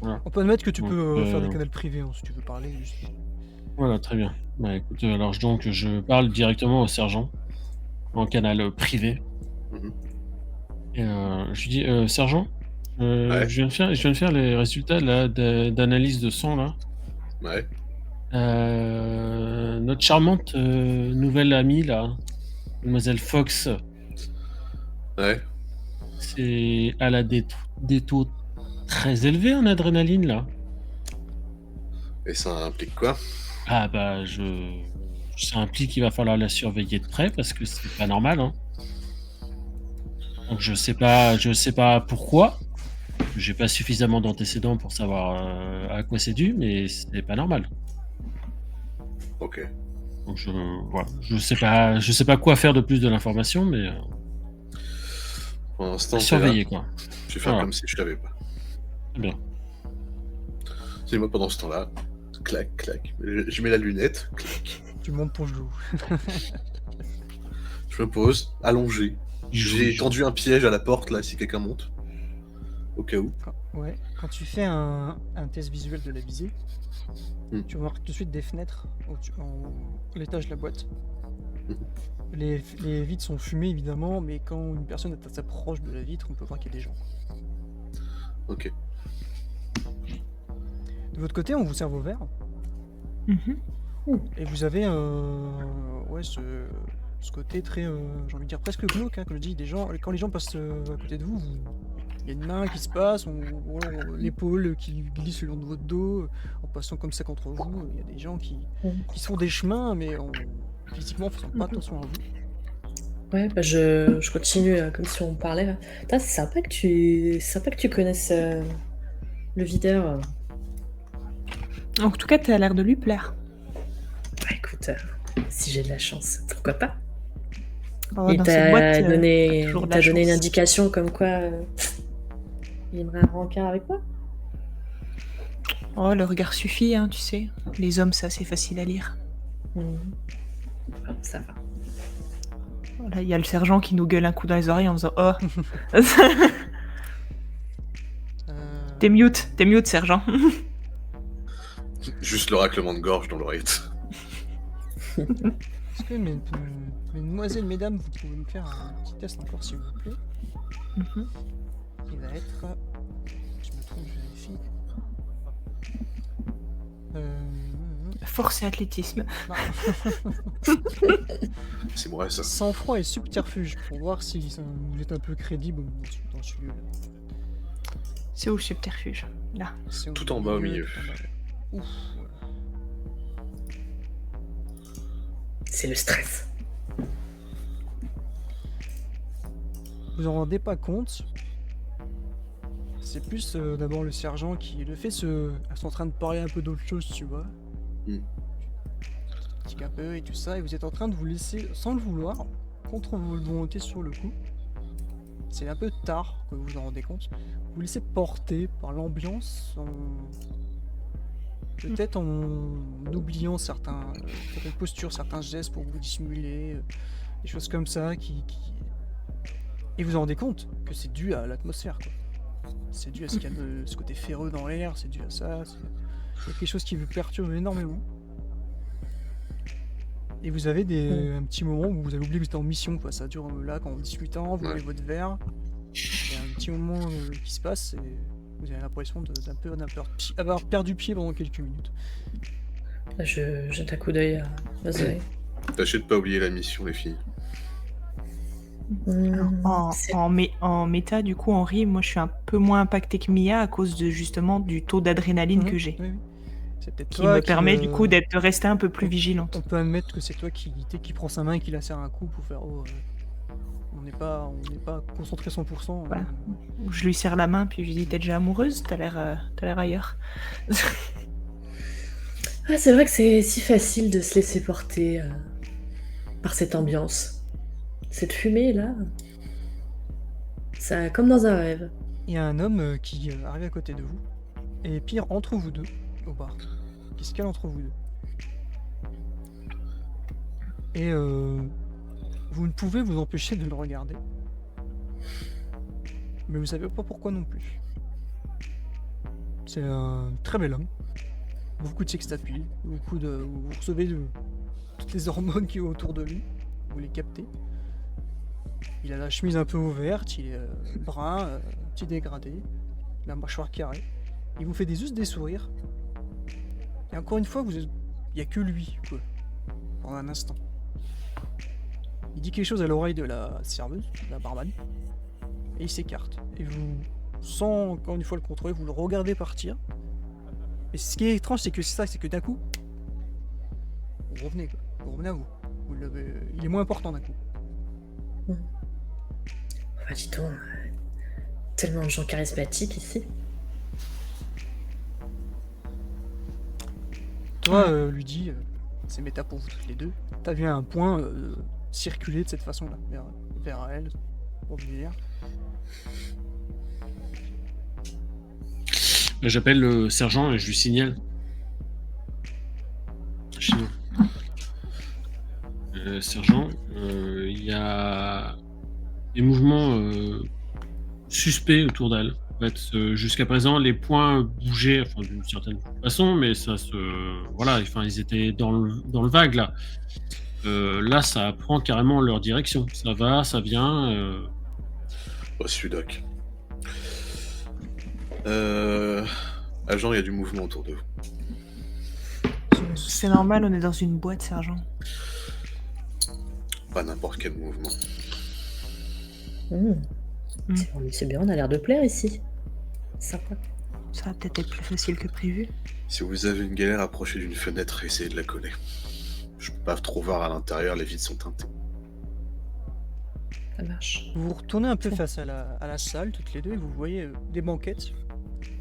Voilà. On peut admettre que tu peux faire des canaux privés, hein, si tu veux parler. Juste. Voilà, très bien. Bah écoute, alors donc je parle directement au sergent, en canal privé. Et je lui dis, sergent, Ouais. je viens de faire les résultats là, d'analyse de sang là. Ouais. Notre charmante nouvelle amie là, Mademoiselle Fox. Ouais. Elle a des taux très élevés en adrénaline là. Et ça implique quoi? Ah bah ça implique qu'il va falloir la surveiller de près parce que c'est pas normal, hein. Donc je sais pas pourquoi. J'ai pas suffisamment d'antécédents pour savoir à quoi c'est dû, mais c'est pas normal. Ok. Donc je sais pas quoi faire de plus de l'information, mais Pour l'instant, surveiller quoi. Je vais faire comme si je savais pas. Très bien. C'est moi pendant ce temps-là. Clac, clac. Je mets la lunette. Clac. Tu montes ton genou. Je me pose, allongé. J'ai tendu un piège à la porte là si quelqu'un monte. Au cas où. Quand tu fais un test visuel de la visée, tu remarques tout de suite des fenêtres à l'étage de la boîte. Les vitres sont fumées évidemment, mais quand une personne s'approche de la vitre, on peut voir qu'il y a des gens. Ok. De votre côté, on vous sert vos verres. Et vous avez ce côté très, j'ai envie de dire presque glauque, hein, comme je dis, quand les gens passent à côté de vous, il y a une main qui se passe, l'épaule qui glisse le long de votre dos, en passant comme ça contre vous. Il y a des gens qui se font des chemins, mais physiquement, ne faisant pas attention à vous. Ouais, bah je continue comme si on parlait. C'est sympa que tu connaisses le videur. En tout cas, t'as l'air de lui plaire. Bah écoute, si j'ai de la chance, pourquoi pas. Et t'as donné une indication comme quoi il aimerait un rencard avec moi. Oh, le regard suffit, hein, tu sais. Les hommes, c'est assez facile à lire. Ça va. Voilà, il y a le sergent qui nous gueule un coup dans les oreilles en faisant « Oh !» T'es mute, sergent. Juste le raclement de gorge dans l'oreillette. Est-ce que, mesdemoiselles, mesdames, vous pouvez me faire un petit test encore, s'il vous plaît? Qui va être... Je me trompe, je vérifie. Force et athlétisme. C'est moi ça. Sang-froid et subterfuge, pour voir si vous êtes un peu crédible dans ce lieu-là. C'est où le subterfuge? Là. Tout en bas au milieu. Ouf. C'est le stress. vous en rendez pas compte. C'est plus d'abord le sergent qui le fait Elles sont en train de parler un peu d'autre chose, tu vois. Mm. Un peu et tout ça, et vous êtes en train de vous laisser, sans le vouloir, contre votre volonté sur le coup. C'est un peu tard que vous vous en rendez compte. Vous vous laissez porter par l'ambiance, peut-être en oubliant certaines postures, certains gestes pour vous dissimuler, des choses comme ça Et vous vous rendez compte que c'est dû à l'atmosphère, quoi. C'est dû à ce qu'il y a de ce côté ferreux dans l'air, c'est dû à ça. Il y a quelque chose qui vous perturbe énormément. Et vous avez un petit moment où vous avez oublié que vous étiez en mission, quoi. Ça dure là quand vous discutez, vous Ouais. avez votre verre. Il y a un petit moment qui se passe et vous avez l'impression d'avoir perdu pied pendant quelques minutes. Je jette un coup d'œil à Zoé. Tâchez de pas oublier la mission, les filles. En méta, du coup, Henri, moi je suis un peu moins impacté que Mia à cause justement du taux d'adrénaline que j'ai. Oui. C'est peut-être Qui toi me permet du coup de rester un peu plus vigilante. On peut admettre que c'est toi qui prend sa main et qui la serre un coup pour faire on n'est pas concentré 100%. Voilà. Je lui serre la main puis je lui dis t'es déjà amoureuse, t'as l'air ailleurs. Ah, c'est vrai que c'est si facile de se laisser porter par cette ambiance. Cette fumée là, ça comme dans un rêve. Il y a un homme qui arrive à côté de vous, et pire, entre vous deux, au bar. Qu'est-ce qu'il y a entre vous deux? Et vous ne pouvez vous empêcher de le regarder. Mais vous savez pas pourquoi non plus. C'est un très bel homme. Beaucoup de sextapile, vous recevez toutes les hormones qui sont autour de lui. Vous les captez. Il a la chemise un peu ouverte, il est brun, petit dégradé, la mâchoire carrée. Il vous fait juste des sourires. Et encore une fois, il n'y a que lui, quoi, pendant un instant. Il dit quelque chose à l'oreille de la serveuse, de la barman, et il s'écarte. Et vous, sans encore une fois le contrôler, vous le regardez partir. Et ce qui est étrange, c'est que d'un coup, vous revenez, quoi. Vous revenez à vous. Il est moins important d'un coup. Enfin, dis donc, tellement de gens charismatiques ici. Toi, lui dis, c'est méta pour vous toutes les deux. T'as vu un point circuler de cette façon-là, vers elle, pour venir. J'appelle le sergent et je lui signale. Sergent, il y a des mouvements suspects autour d'elle. En fait, jusqu'à présent, les points bougeaient, enfin, d'une certaine façon, mais ça se, voilà, enfin, ils étaient dans le vague là. Là, ça prend carrément leur direction. Ça va, ça vient. Sudoc. Agent, il y a du mouvement autour de vous. C'est normal, on est dans une boîte, sergent. Pas n'importe quel mouvement. C'est bien, on a l'air de plaire ici. Sympa. Ça va peut-être être plus facile que prévu. Si vous avez une galère, approchez d'une fenêtre et essayez de la coller. Je peux pas trop voir à l'intérieur, les vitres sont teintées. Ça marche. Vous vous retournez un peu face à la salle, toutes les deux, et vous voyez des banquettes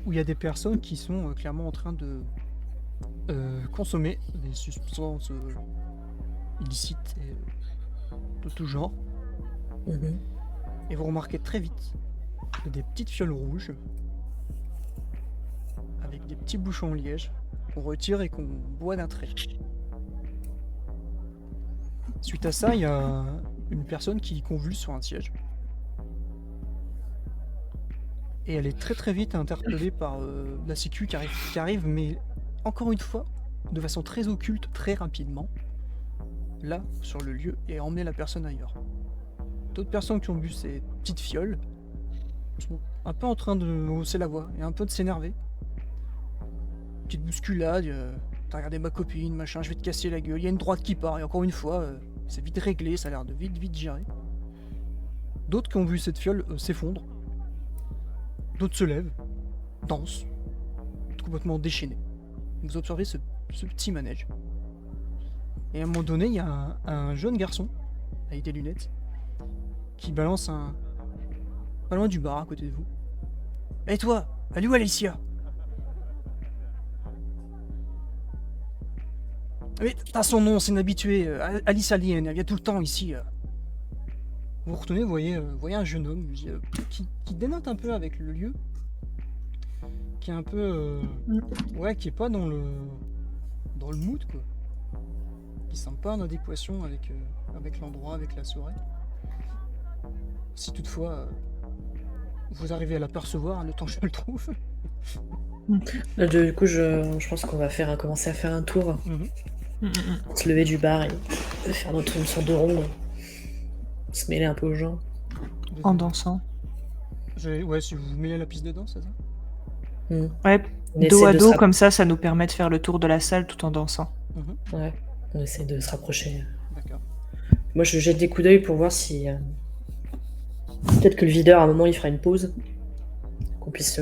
où il y a des personnes qui sont clairement en train de consommer des substances illicites et de tout genre. Et vous remarquez très vite des petites fioles rouges avec des petits bouchons en liège qu'on retire et qu'on boit d'un trait. Suite à ça, il y a une personne qui convulse sur un siège. Et elle est très très vite interpellée par la sécu qui arrive, mais encore une fois, de façon très occulte, très rapidement, là, sur le lieu, et emmener la personne ailleurs. D'autres personnes qui ont bu ces petites fioles sont un peu en train de hausser la voix et un peu de s'énerver. Petite bousculade, t'as regardé ma copine, machin, je vais te casser la gueule, il y a une droite qui part, et encore une fois, c'est vite réglé, ça a l'air de vite gérer. D'autres qui ont bu cette fiole s'effondrent. D'autres se lèvent, dansent, complètement déchaînés. Vous observez ce petit manège. Et à un moment donné, il y a un jeune garçon, avec des lunettes, qui balance pas loin du bar à côté de vous. Et toi, elle est où Alicia? Mais t'as son nom, c'est une habituée. Alice Alien, elle vient tout le temps ici. Vous retournez, vous voyez un jeune homme qui dénote un peu avec le lieu. Qui est un peu... ouais, qui est pas dans le mood, quoi. Qui semble pas en adéquation avec l'endroit, avec la soirée. Si toutefois, vous arrivez à l'apercevoir, le temps que je le trouve. Du coup, je pense qu'on va commencer à faire un tour. Se lever du bar et faire une sorte de ronde. Se mêler un peu aux gens. En dansant. Ouais, si vous vous mêlez à la piste de danse, c'est ça? Ouais, On dos à essaie de dos, se comme ça nous permet de faire le tour de la salle tout en dansant. Ouais, on essaie de se rapprocher. D'accord. Moi, je jette des coups d'œil pour voir si... peut-être que le videur, à un moment, il fera une pause. Qu'on puisse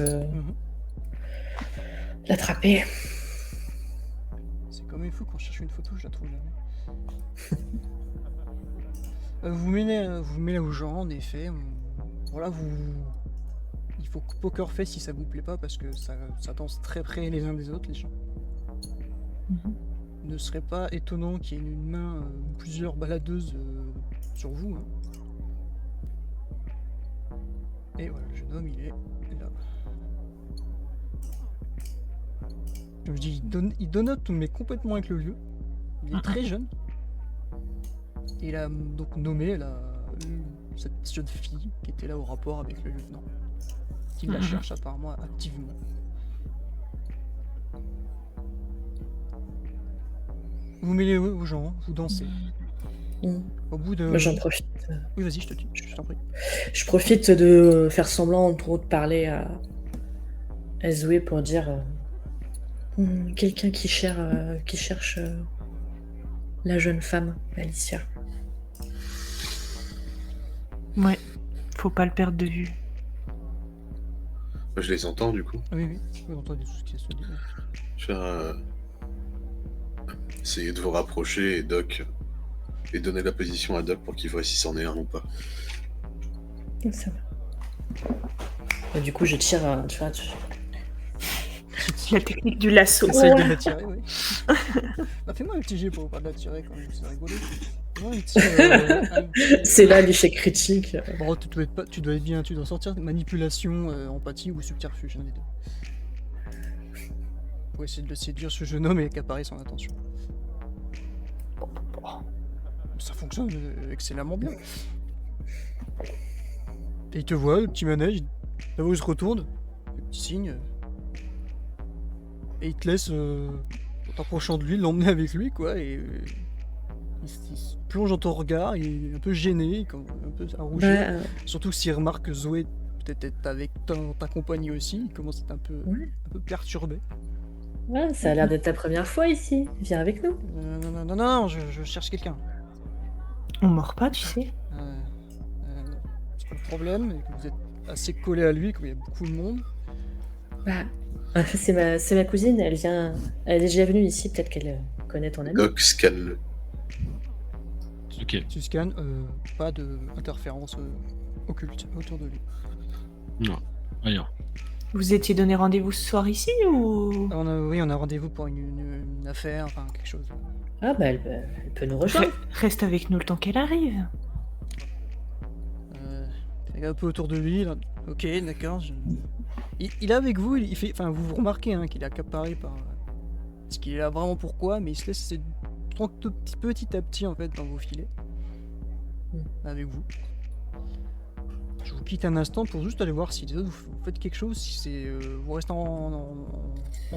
l'attraper. C'est comme il faut quand je cherche une photo, je la trouve jamais. Vous mêlez aux gens, en effet. Voilà, il faut que Poker Face si ça vous plaît pas, parce que ça danse très près les uns des autres, les gens. Ne serait pas étonnant qu'il y ait une main, plusieurs baladeuses sur vous. Hein. Et voilà, le jeune homme, il est là. Comme je dis, il donote, mais complètement avec le lieu. Il est très jeune. Il a donc nommé cette jeune fille qui était là au rapport avec le lieutenant. Qui la cherche apparemment activement. Vous mêlez aux gens, vous dansez. Au bout de... Moi, j'en profite. Oui, vas-y, je t'en prie. Je profite de faire semblant, entre autres, de parler à Zoé pour dire quelqu'un qui cherche la jeune femme, Alicia. Ouais, faut pas le perdre de vue. Je les entends du coup. Oui, vous entendez tout ce qui se dit. Essayez de vous rapprocher et donner la position à Doc pour qu'il voit si c'en est un ou pas. Ça va. Et du coup, je tire. Tu vois, La technique du lasso. Essaye de m'attirer, oui. Bah, fais-moi un petit jet pour pas l'attirer quand même, c'est rigolo. Fais-moi un petit, c'est là l'échec critique. Bon, tu dois être bien, tu dois sortir manipulation, empathie ou subterfuge, un des deux. Pour essayer de le séduire, ce jeune homme, et accaparer son attention. Ça fonctionne excellemment bien. Et il te voit, le petit manège, là-haut il se retourne, le petit signe, et il te laisse, en t'approchant de lui, l'emmener avec lui, quoi, et il se plonge dans ton regard, il est un peu gêné, un peu à rougir. Surtout s'il remarque que Zoé peut-être est avec ta compagnie aussi, il commence à être un peu perturbé. Ouais, ça a l'air d'être ta première fois ici. Viens avec nous. Non, je cherche quelqu'un. On mord pas, tu sais. C'est pas le problème, et que vous êtes assez collé à lui, comme il y a beaucoup de monde. C'est ma cousine, elle est déjà venue ici, peut-être qu'elle connaît ton ami. Doc, scanne-le. Ok. Tu scannes, pas d'interférence occulte autour de lui. Non, rien. Vous étiez donné rendez-vous ce soir ici ou... Oui, on a rendez-vous pour une affaire, enfin quelque chose. Ah bah elle peut nous rejoindre. Reste avec nous le temps qu'elle arrive. Il est un peu autour de lui, là. Ok, d'accord. Il est avec vous, il fait... Enfin, vous remarquez qu'il est accaparé par... Parce qu'il est là vraiment pourquoi, mais il se laisse petit à petit, en fait, dans vos filets. Avec vous. Je vous quitte un instant pour juste aller voir si les autres vous faites quelque chose, si c'est... vous restez en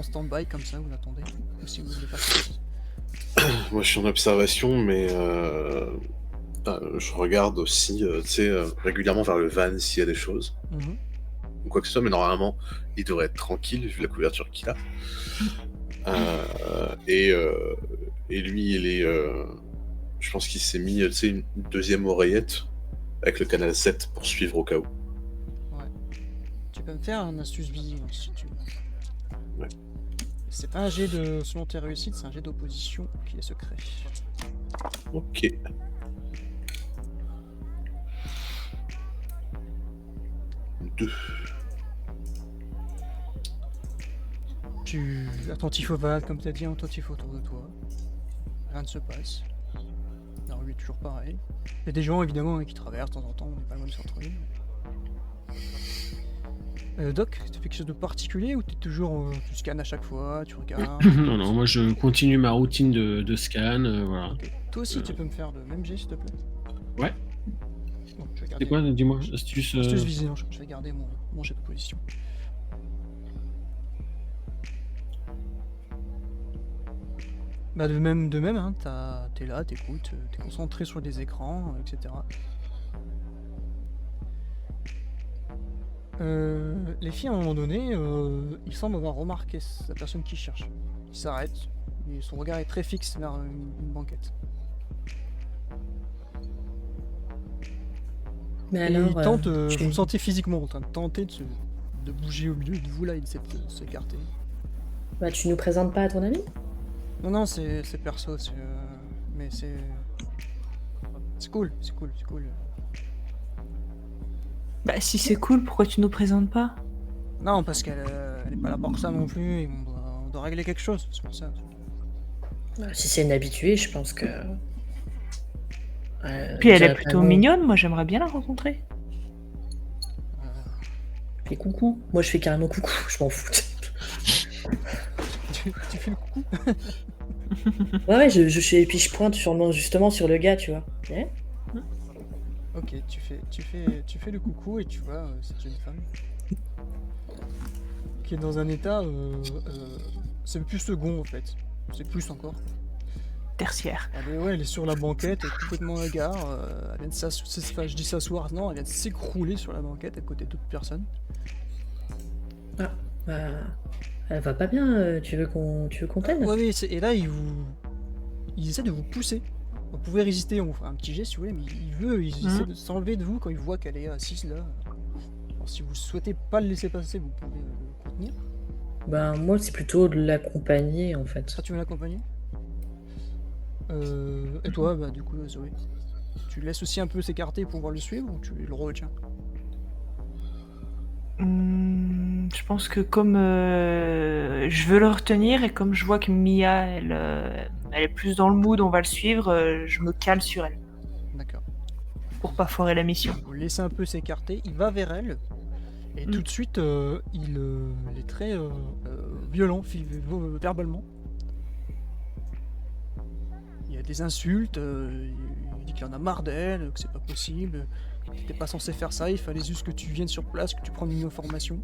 stand-by, comme ça, vous attendez. Ou si vous voulez faire quelque chose. Moi, je suis en observation, mais... je regarde aussi, régulièrement vers le van s'il y a des choses. Ou quoi que ce soit, mais normalement, il devrait être tranquille vu la couverture qu'il a. Et lui, il est... je pense qu'il s'est mis une deuxième oreillette avec le canal 7 pour suivre au cas où. Ouais. Tu peux me faire un astuce vigilance si tu veux. Ouais. C'est pas un jet selon tes réussites, c'est un jet d'opposition qui est secret. Ok. 2. Tu attentif au Val, comme t'as dit, attentif autour de toi. Rien ne se passe. La rue est toujours pareil. Il y a des gens évidemment qui traversent de temps en temps, on n'est pas loin de se retrouver. Doc, tu fais quelque chose de particulier ou t'es toujours. Tu scannes à chaque fois, tu regardes. Non, non, moi je continue ma routine de scan, voilà. Ok. Toi aussi tu peux me faire le même jet s'il te plaît. Ouais. Bon, je vais C'est garder. quoi, dis-moi, astuce... Astuce visée, non, je vais garder mon jet de position. Bah de même, hein, t'es là, t'écoutes, t'es concentré sur des écrans, etc. Les filles à un moment donné, il semble avoir remarqué la personne qui cherche. Il s'arrête, et son regard est très fixe vers une banquette. Mais Et alors, il tente, tu- vous le sentez physiquement en train de tenter de bouger au milieu de vous là et de s'écarter. bah, tu nous présentes pas à ton ami? Non, c'est perso, mais c'est cool. Bah, si c'est cool, pourquoi tu nous présentes pas? Non, parce qu'elle elle est pas là pour ça non plus, et on doit régler quelque chose, c'est pour ça. Si c'est une habituée, je pense que. Puis elle est déjà, plutôt vraiment, mignonne, moi j'aimerais bien la rencontrer. Fais coucou. Moi, je fais carrément coucou, je m'en fous. Tu fais le coucou. Ouais, et puis je pointe justement sur le gars, tu vois. Ouais. Ok, tu fais le coucou et tu vois, c'est une femme qui est dans un état, c'est plus second en fait, c'est plus encore. Tertiaire. Elle est sur la banquette, elle est complètement hagard, elle vient de s'asseoir, je dis s'asseoir, non, elle vient de s'écrouler sur la banquette à côté d'autres personnes. Ah, bah, elle va pas bien, tu veux qu'on t'aide? Ouais, et là il essaie de vous pousser. Vous pouvez résister, on fera un petit jet si vous voulez, mais il essaie de s'enlever de vous quand il voit qu'elle est assise là. Alors, si vous souhaitez pas le laisser passer, vous pouvez le contenir. Bah, moi, c'est plutôt de l'accompagner, en fait. Ah, tu veux l'accompagner? Et toi, bah du coup, Zoé, tu laisses aussi un peu s'écarter pour pouvoir le suivre ou tu le retiens? Je pense que comme je veux le retenir et comme je vois que Mia, elle est plus dans le mood, on va le suivre, je me cale sur elle D'accord. pour pas foirer la mission. Vous le laissez un peu s'écarter, il va vers elle, et tout de suite, il est très violent, verbalement. Il y a des insultes, il dit qu'il en a marre d'elle, que c'est pas possible, que t'étais pas censé faire ça, il fallait juste que tu viennes sur place, que tu prennes une information.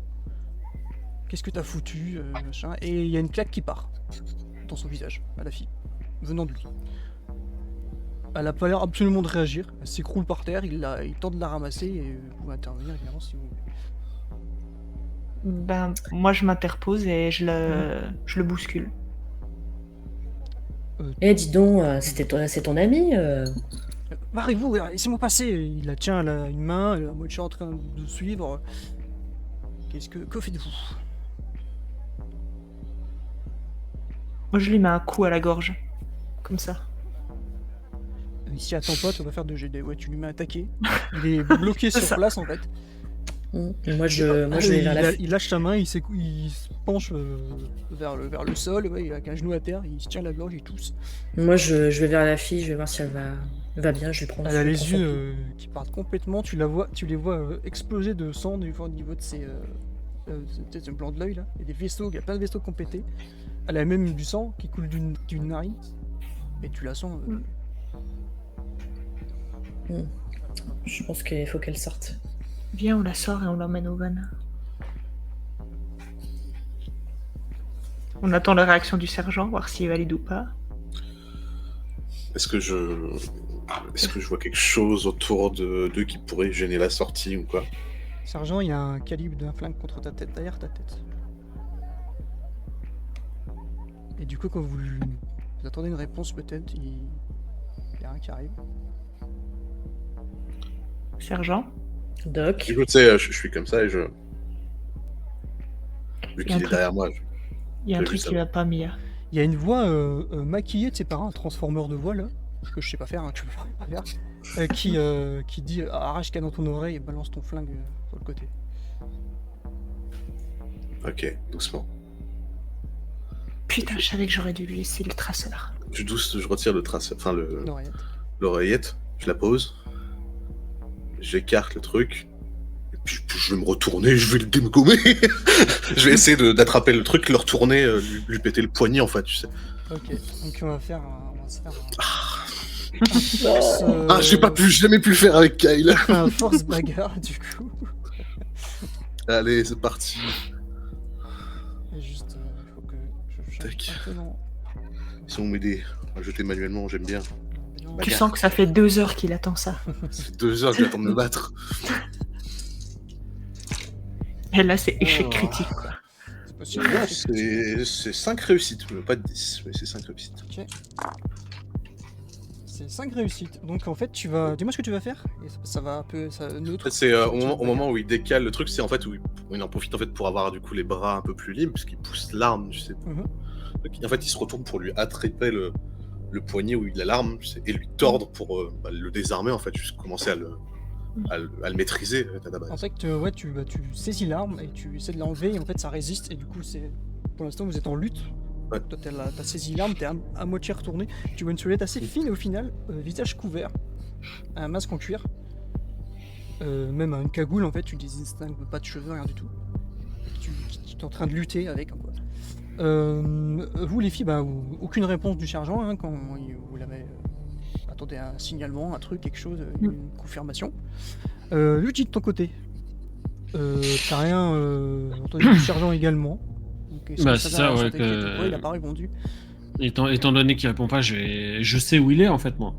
Qu'est-ce que t'as foutu, machin. Et il y a une claque qui part dans son visage, à la fille, venant de lui. Elle a pas l'air absolument de réagir, elle s'écroule par terre, il tente de la ramasser et vous pouvez intervenir évidemment si vous voulez. Ben, moi je m'interpose et je le bouscule. Eh, dis donc, c'est ton ami Barrez-vous, laissez-moi passer. Il la tient à une main, moi je suis en train de suivre. Que faites-vous? Moi je lui mets un coup à la gorge. Comme ça. Il s'y attend pas, tu vas faire de GD. Ouais, tu lui mets un taquet. Il est bloqué sur ça. place en fait. Moi, je vais vers la fille. Il lâche sa main, il se penche vers le sol, ouais, il a un genou à terre, il se tient la gorge, il tousse. Moi, je vais vers la fille, je vais voir si elle va bien, je lui prends. Elle a les yeux qui partent complètement, tu les vois exploser de sang au niveau de ses peut-être le blanc de l'œil là. Il y a des vaisseaux, il y a plein de vaisseaux qui ont pété. Elle a même du sang qui coule d'une narine. Et tu la sens. Je pense qu'il faut qu'elle sorte. Viens, on la sort et on l'emmène au van. On attend la réaction du sergent, voir s'il valide ou pas. Est-ce que je vois quelque chose autour d'eux qui pourrait gêner la sortie ou quoi? Sergent, il y a un calibre d'un flingue contre ta tête, derrière ta tête. Et du coup, quand vous attendez une réponse, peut-être, il y a un qui arrive. Sergent? Doc? Du coup, tu sais, je suis comme ça et je... Vu qu'il est derrière moi, Il y a un J'ai truc vu ça. qui va pas, Mia. Il y a une voix maquillée de ses parents, un transformeur de voix là, que je sais pas faire, hein, que je peux pas faire, qui dit arrache ce qu'il y a dans ton oreille et balance ton flingue sur le côté. Ok, doucement. Putain, je savais que j'aurais dû lui laisser le traceur. Je retire le traceur, enfin L'oreillette. l'oreillette, je la pose, j'écarte le truc, et puis je vais me retourner, je vais le dégommer. Je vais essayer d'attraper le truc, le retourner, lui péter le poignet en fait, tu sais. Ok, donc on va se faire un Ah, j'ai jamais pu le faire avec Kyle. un force bagarre du coup. Allez, c'est parti. Et juste, il faut que je change Tac. un peu dans... Si on met des à jeter manuellement, j'aime bien. Tu Bagarre. sens que ça fait 2 heures qu'il attend ça. Ça fait 2 heures que j'attends de me battre. Et là, c'est échec Oh. critique, quoi. C'est possible. Là, c'est 5 réussites, pas de 10, mais c'est 5 réussites. Ok. C'est 5 réussites. Donc en fait, tu vas... Dis-moi ce que tu vas faire. Et ça va un peu... Ça, neutre. C'est au moment où il décale le truc, c'est en fait où il en profite en fait pour avoir du coup les bras un peu plus libres, parce qu'il pousse l'arme, tu sais. Mhm. Donc, en fait, il se retourne pour lui attraper le poignet où il a l'arme, tu sais, et lui tordre pour le désarmer en fait, juste commencer à le maîtriser à la base. En fait, ouais, tu saisis l'arme et tu essaies de l'enlever et en fait ça résiste et du coup c'est... Pour l'instant vous êtes en lutte. Ouais. Toi t'as saisi l'arme, t'es à moitié retourné. Tu vois une silhouette assez fine au final, visage couvert, un masque en cuir, même une cagoule en fait, tu distingues pas de cheveux, rien du tout. Tu es en train de lutter avec quoi. Vous les filles, aucune réponse du sergent hein, quand vous l'avez... attendez un signalement, un truc, quelque chose, une confirmation. Luigi de ton côté, t'as rien entendu du sergent également. Donc, est-ce Bah, que c'est t'a- ça, ouais, t'inquiète que- pourquoi il a pas répondu. Étant donné qu'il répond pas, je sais où il est en fait, moi.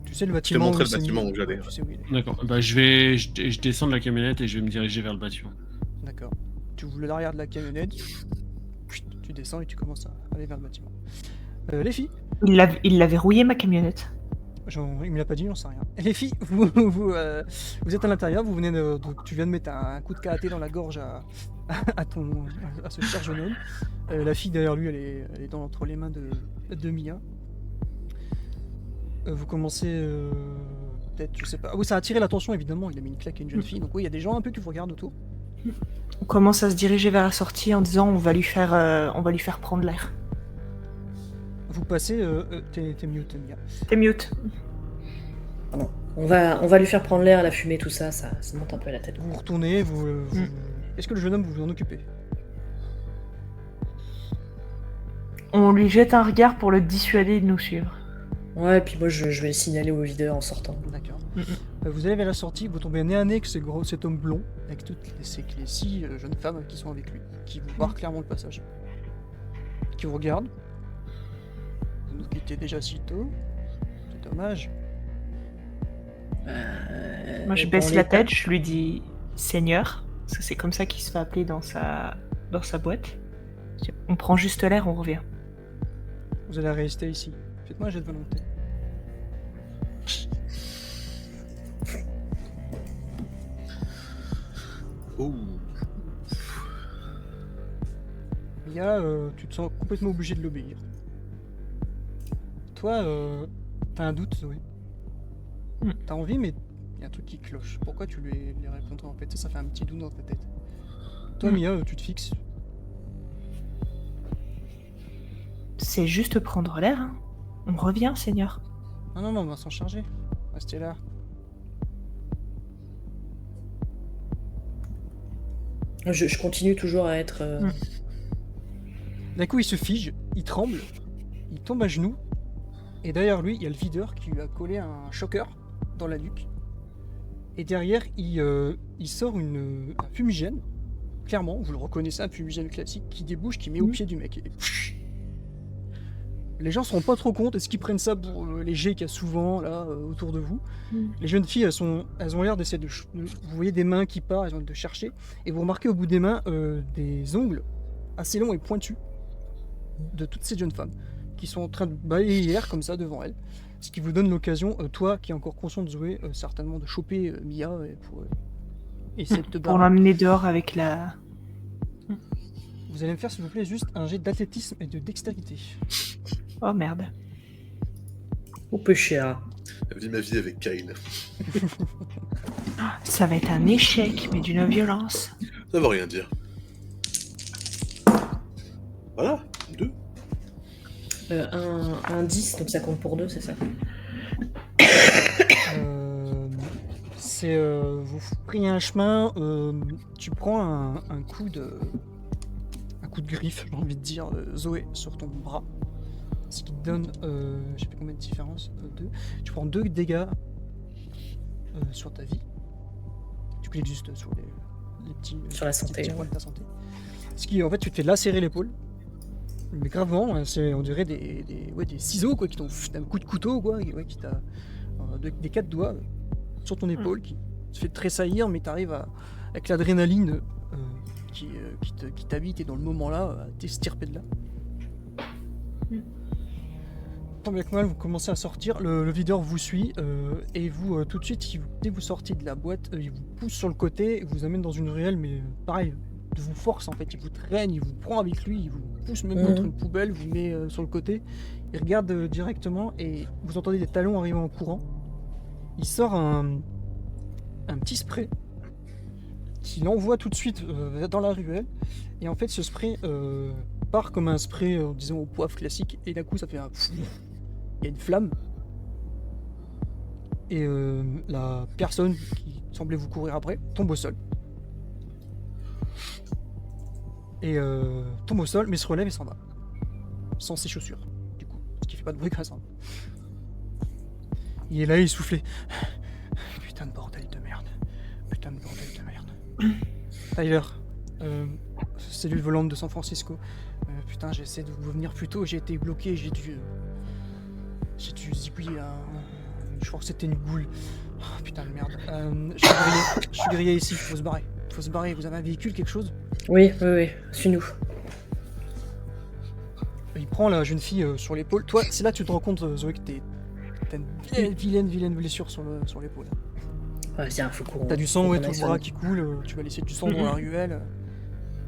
Tu sais le Je t'ai bâtiment. montré où le il s'est bâtiment mis. où j'allais. Tu sais où il est. D'accord. Bah, je descends de la camionnette et je vais me diriger vers le bâtiment. D'accord. Tu ouvres l'arrière de la camionnette, tu descends et tu commences à aller vers le bâtiment. Les filles, Il l'a verrouillé, ma camionnette. il me l'a pas dit, j'en sais rien. Les filles, vous êtes à l'intérieur, vous venez tu viens de mettre un coup de karaté dans la gorge à ce cher jeune homme. La fille derrière lui, elle est entre les mains de Mia. Vous commencez peut-être, je sais pas. Ah oui, ça a attiré l'attention évidemment. Il a mis une claque à une jeune fille. Donc oui, il y a des gens un peu qui vous regardent autour. On commence à se diriger vers la sortie en disant on va lui faire prendre l'air. Vous passez, t'es mute, Mia. T'es mute. Pardon. On va lui faire prendre l'air, la fumée, tout ça, ça monte un peu à la tête. Vous retournez, Est-ce que le jeune homme vous en occupez? On lui jette un regard pour le dissuader de nous suivre. Ouais, et puis moi je vais le signaler au videur en sortant. D'accord. Mhm. Vous allez vers la sortie, vous tombez nez à nez avec cet homme blond, avec toutes les 6 jeunes femmes qui sont avec lui, qui vous barrent clairement le passage. Qui vous regardent. Vous nous quittez déjà si tôt. C'est dommage. Moi, je baisse la tête, je lui dis Seigneur, parce que c'est comme ça qu'il se fait appeler dans sa boîte. On prend juste l'air, on revient. Vous allez rester ici. Faites-moi un jet de volonté. Ouh. Mia, tu te sens complètement obligé de l'obéir. Toi, t'as un doute, Zoé. T'as envie, mais il y a un truc qui cloche. Pourquoi tu lui répondrais en fait? Ça fait un petit doute dans ta tête. Toi, Mia, tu te fixes. C'est juste prendre l'air, hein. On revient, Seigneur. Non, on va s'en charger. Restez là. Je continue toujours à être... D'un coup, il se fige, il tremble, il tombe à genoux, et derrière lui, il y a le videur qui lui a collé un choker dans la nuque. Et derrière, il sort un fumigène, clairement, vous le reconnaissez, un fumigène classique, qui débouche, qui met au pied du mec. Et les gens se rendent pas trop compte, est-ce qu'ils prennent ça pour les jets qu'il y a souvent là autour de vous? Les jeunes filles, elles ont l'air d'essayer vous voyez des mains qui partent, elles ont l'air de chercher, et vous remarquez au bout des mains des ongles assez longs et pointus de toutes ces jeunes femmes qui sont en train de balayer l'air comme ça devant elles, ce qui vous donne l'occasion, toi qui es encore conscient de jouer, certainement de choper Mia pour essayer de te Pour barrer. l'emmener dehors avec la... Vous allez me faire s'il vous plaît juste un jet d'athlétisme et de dextérité. Oh merde. Au peu cher. La vie ma vie avec Kyle. Ça va être un échec, mais d'une violence. Ça veut rien dire. Voilà, 2. Un 10, donc ça compte pour 2, c'est ça? Vous prenez un chemin, tu prends un coup de griffe, j'ai envie de dire, Zoé, sur ton bras. Ce qui te donne, je sais plus combien de différence, 2. Tu prends 2 dégâts sur ta vie. Tu cliques juste sur les petits, Sur la santé, petits ouais. points de ta santé. Ce qui, en fait, tu te fais lacérer l'épaule. Mais gravement, hein, on dirait des ciseaux quoi, qui t'ont un coup de couteau, quoi, qui t'a des 4 doigts sur ton épaule, qui te fait tressaillir, mais t'arrives avec l'adrénaline qui t'habite et dans le moment là, à t'estirper de là. Tant bien que mal, vous commencez à sortir, le videur vous suit et vous, tout de suite, dès que vous sortez de la boîte, il vous pousse sur le côté et vous amène dans une ruelle, mais pareil, de vous force en fait, il vous traîne, il vous prend avec lui, il vous pousse même contre une poubelle, vous met sur le côté, il regarde directement et vous entendez des talons arriver en courant. Il sort un petit spray qu'il envoie tout de suite dans la ruelle et en fait ce spray part comme un spray disons au poivre classique et d'un coup ça fait un il y a une flamme et la personne qui semblait vous courir après tombe au sol et tombe au sol mais se relève et s'en va sans ses chaussures du coup ce qui fait pas de bruit quand ça. Il est là, il soufflait. Putain de bordel de merde. Putain de bordel de merde. Tyler, cellule volante de San Francisco. Putain, j'ai essayé de vous venir plus tôt, j'ai été bloqué, j'ai dû zigouiller je crois que c'était une boule. Oh, putain de merde. Je suis grillé ici, faut se barrer. Vous avez un véhicule, quelque chose? Oui, suis-nous. Il prend la jeune fille sur l'épaule. Toi, c'est là que tu te rends compte, Zoé, que t'as une vilaine blessure sur l'épaule. Ouais, viens, faut qu'on... T'as du sang, faut ouais, qu'on tout aille le bras soigner. qui coule, tu vas laisser du sang dans la ruelle.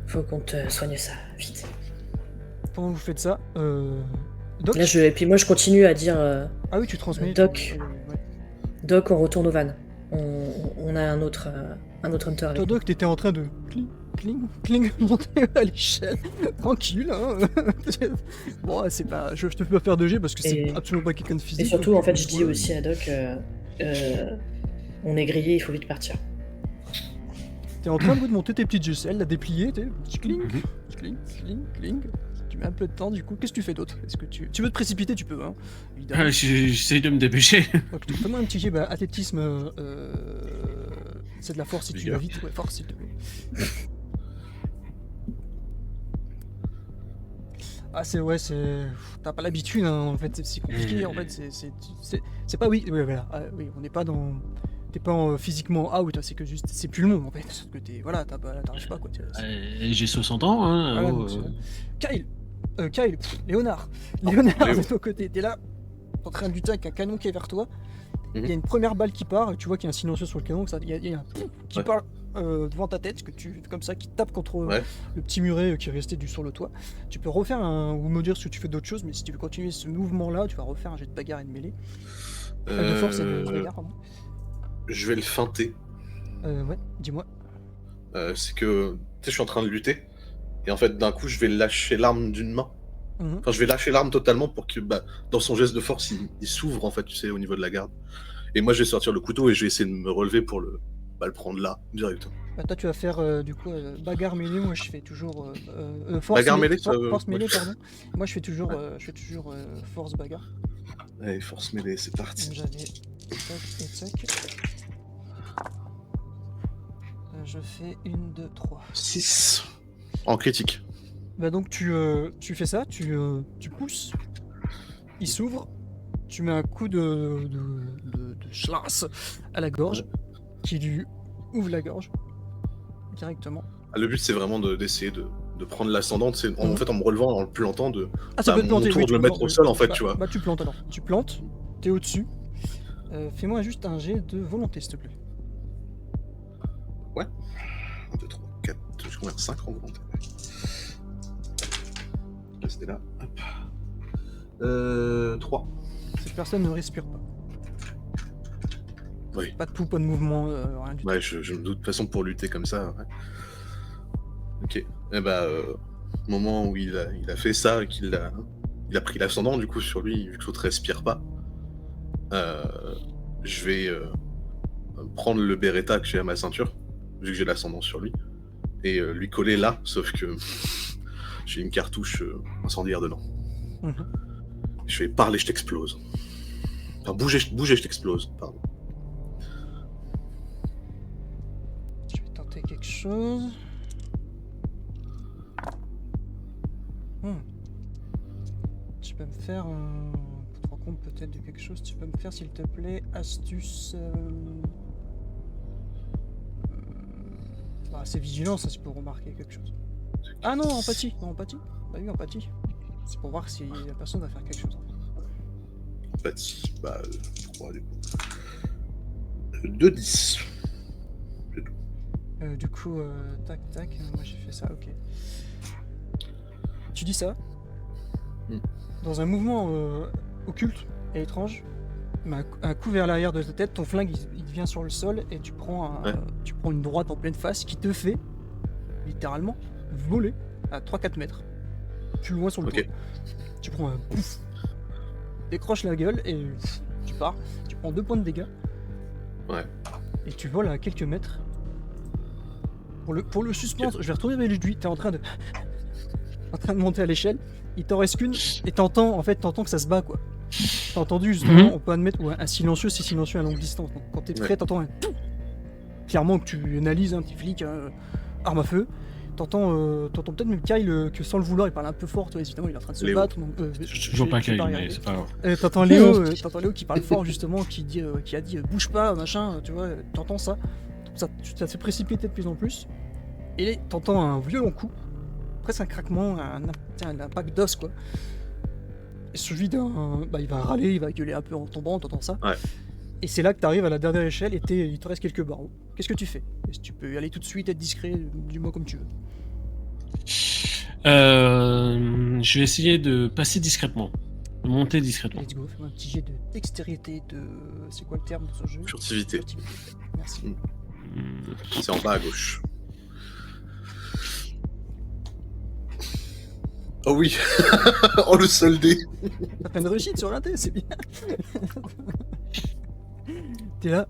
Faut qu'on te soigne ça, vite. Pendant que vous faites ça, Doc. Là, et puis moi, je continue à dire... Ah oui, tu transmets. Doc. Ouais. Doc, on retourne au van. On a un autre hunter avec Toi, nous. Doc, t'étais en train de cling, monter à l'échelle. Tranquille, hein. Bon, c'est pas. Je te fais pas faire de G parce que c'est Et- absolument pas quelqu'un de physique. Et surtout, donc, en fait, je dis aussi à Doc, on est grillé, il faut vite partir. T'es en train de monter tes petites aisselles, la déplier, t'es. Cling. Tu mets un peu de temps, du coup. Qu'est-ce que tu fais d'autre? Est-ce que tu veux te précipiter? Tu peux, hein. Évidemment. J'essaye de me dépêcher. Ok, fais-moi un petit jet, athlétisme. C'est de la force si tu vas Vigueur. vite, ouais, force s'il te plaît. Ah, t'as pas l'habitude, hein, en fait, c'est compliqué, en fait, c'est pas, oui, voilà, oui, on n'est pas dans. T'es pas physiquement out, c'est que juste, c'est plus long, en fait, parce que t'arrives pas, quoi. J'ai 60 ans, hein. Voilà, oh, donc, Kyle, Léonard, de ton côté, t'es là, en train de lutter avec un canon qui est vers toi. Il y a une première balle qui part, et tu vois qu'il y a un silencieux sur le canon, il y a un qui part devant ta tête, comme ça, qui tape contre le petit muret qui est resté sur le toit. Tu peux refaire ou me dire si tu fais d'autres choses, mais si tu veux continuer ce mouvement-là, tu vas refaire un jet de bagarre et de mêlée. De force et de bagarre, pardon. Je vais le feinter. Ouais, dis-moi. C'est que, tu sais, je suis en train de lutter, et en fait, d'un coup, je vais lâcher l'arme d'une main. Mhm. Enfin, je vais lâcher l'arme totalement pour que, dans son geste de force, il s'ouvre, en fait, tu sais, au niveau de la garde. Et moi, je vais sortir le couteau et je vais essayer de me relever pour le prendre là, directement. Toi, tu vas faire, du coup, bagarre mêlée, moi, je fais toujours... force Bagarre mêlée, force mêlée, ouais. pardon. Moi, je fais toujours, force bagarre. Allez, force mêlée, c'est parti. Donc, j'avais... Tac et tac. Je fais 1, 2, 3. 6. En critique. Donc tu fais ça, tu pousses, il s'ouvre, tu mets un coup de schlass à la gorge, qui lui ouvre la gorge directement. Le but, c'est vraiment d'essayer de prendre l'ascendant, c'est en fait, en me relevant, en le plantant, Ça peut te mon planter, tour oui, de le mettre au sol, en fait, tu vois. Tu plantes alors. Tu plantes, t'es au-dessus. Fais-moi juste un jet de volonté, s'il te plaît. 1, 2, 3, 4, je combien 5 en volonté. Restez là. Hop. 3. Cette personne ne respire pas. Oui. Pas de pouls, pas de mouvement, rien du tout. Ouais, je me doute, de toute façon, pour lutter comme ça. Ouais. Ok. au moment où il a fait ça, qu'il il a pris l'ascendant du coup sur lui, vu que l'autre respire pas, je vais prendre le Beretta que j'ai à ma ceinture, vu que j'ai l'ascendant sur lui, et lui coller là, sauf que j'ai une cartouche incendiaire dedans. Je vais parler, je t'explose. Enfin, bouger, je t'explose, pardon. Je vais tenter quelque chose. Tu peux me faire pour te rendre compte peut-être de quelque chose, tu peux me faire s'il te plaît astuce. Bah, c'est vigilance, ça, c'est pour remarquer quelque chose. Ah non, empathie, non, empathie. Bah oui, empathie. C'est pour voir si la personne va faire quelque chose. Empathie, bah 3 du coup. 2-10. Du coup, tac, tac, moi j'ai fait ça, ok. Tu dis ça dans un mouvement occulte et étrange, mais un coup vers l'arrière de ta tête, ton flingue il vient sur le sol et tu prends une droite en pleine face qui te fait littéralement voler à 3-4 mètres plus loin sur le toit. Tu prends un pouf, décroches la gueule et tu pars. Tu prends 2 points de dégâts. Et tu voles à quelques mètres. Pour le suspense, je vais retourner avec lui. T'es en train de monter à l'échelle. Il t'en reste qu'une et t'entends que ça se bat quoi. T'as entendu justement, on peut admettre un silencieux, c'est silencieux à longue distance. Donc, quand t'es prêt, t'entends un tout. Clairement que tu analyses un petit flic, arme à feu. T'entends peut-être même Kyle que sans le vouloir, il parle un peu fort. Toi, évidemment, il est en train de se battre. Donc, toujours pas Kyle, mais c'est pas grave. T'entends Léo qui parle fort justement, qui a dit bouge pas, machin. Tu vois, t'entends ça. Ça se précipite de plus en plus. Et t'entends un violent coup. Presque un craquement, un impact d'os quoi. Et suivi d'un. Bah, il va râler, il va gueuler un peu en tombant, t'entends ça. Et c'est là que t'arrives à la dernière échelle et il te reste quelques barreaux. Qu'est-ce que tu fais? Est-ce que tu peux y aller tout de suite, être discret, dis-moi comme tu veux. Je vais essayer de passer discrètement, de monter discrètement. Let's go, fais-moi un petit jet de dextérité, c'est quoi le terme de ce jeu? Furtivité. Merci. C'est en bas à gauche. Oh oui. Oh le seul dé. T'as fait une réussite sur l'inté, c'est bien. T'es là,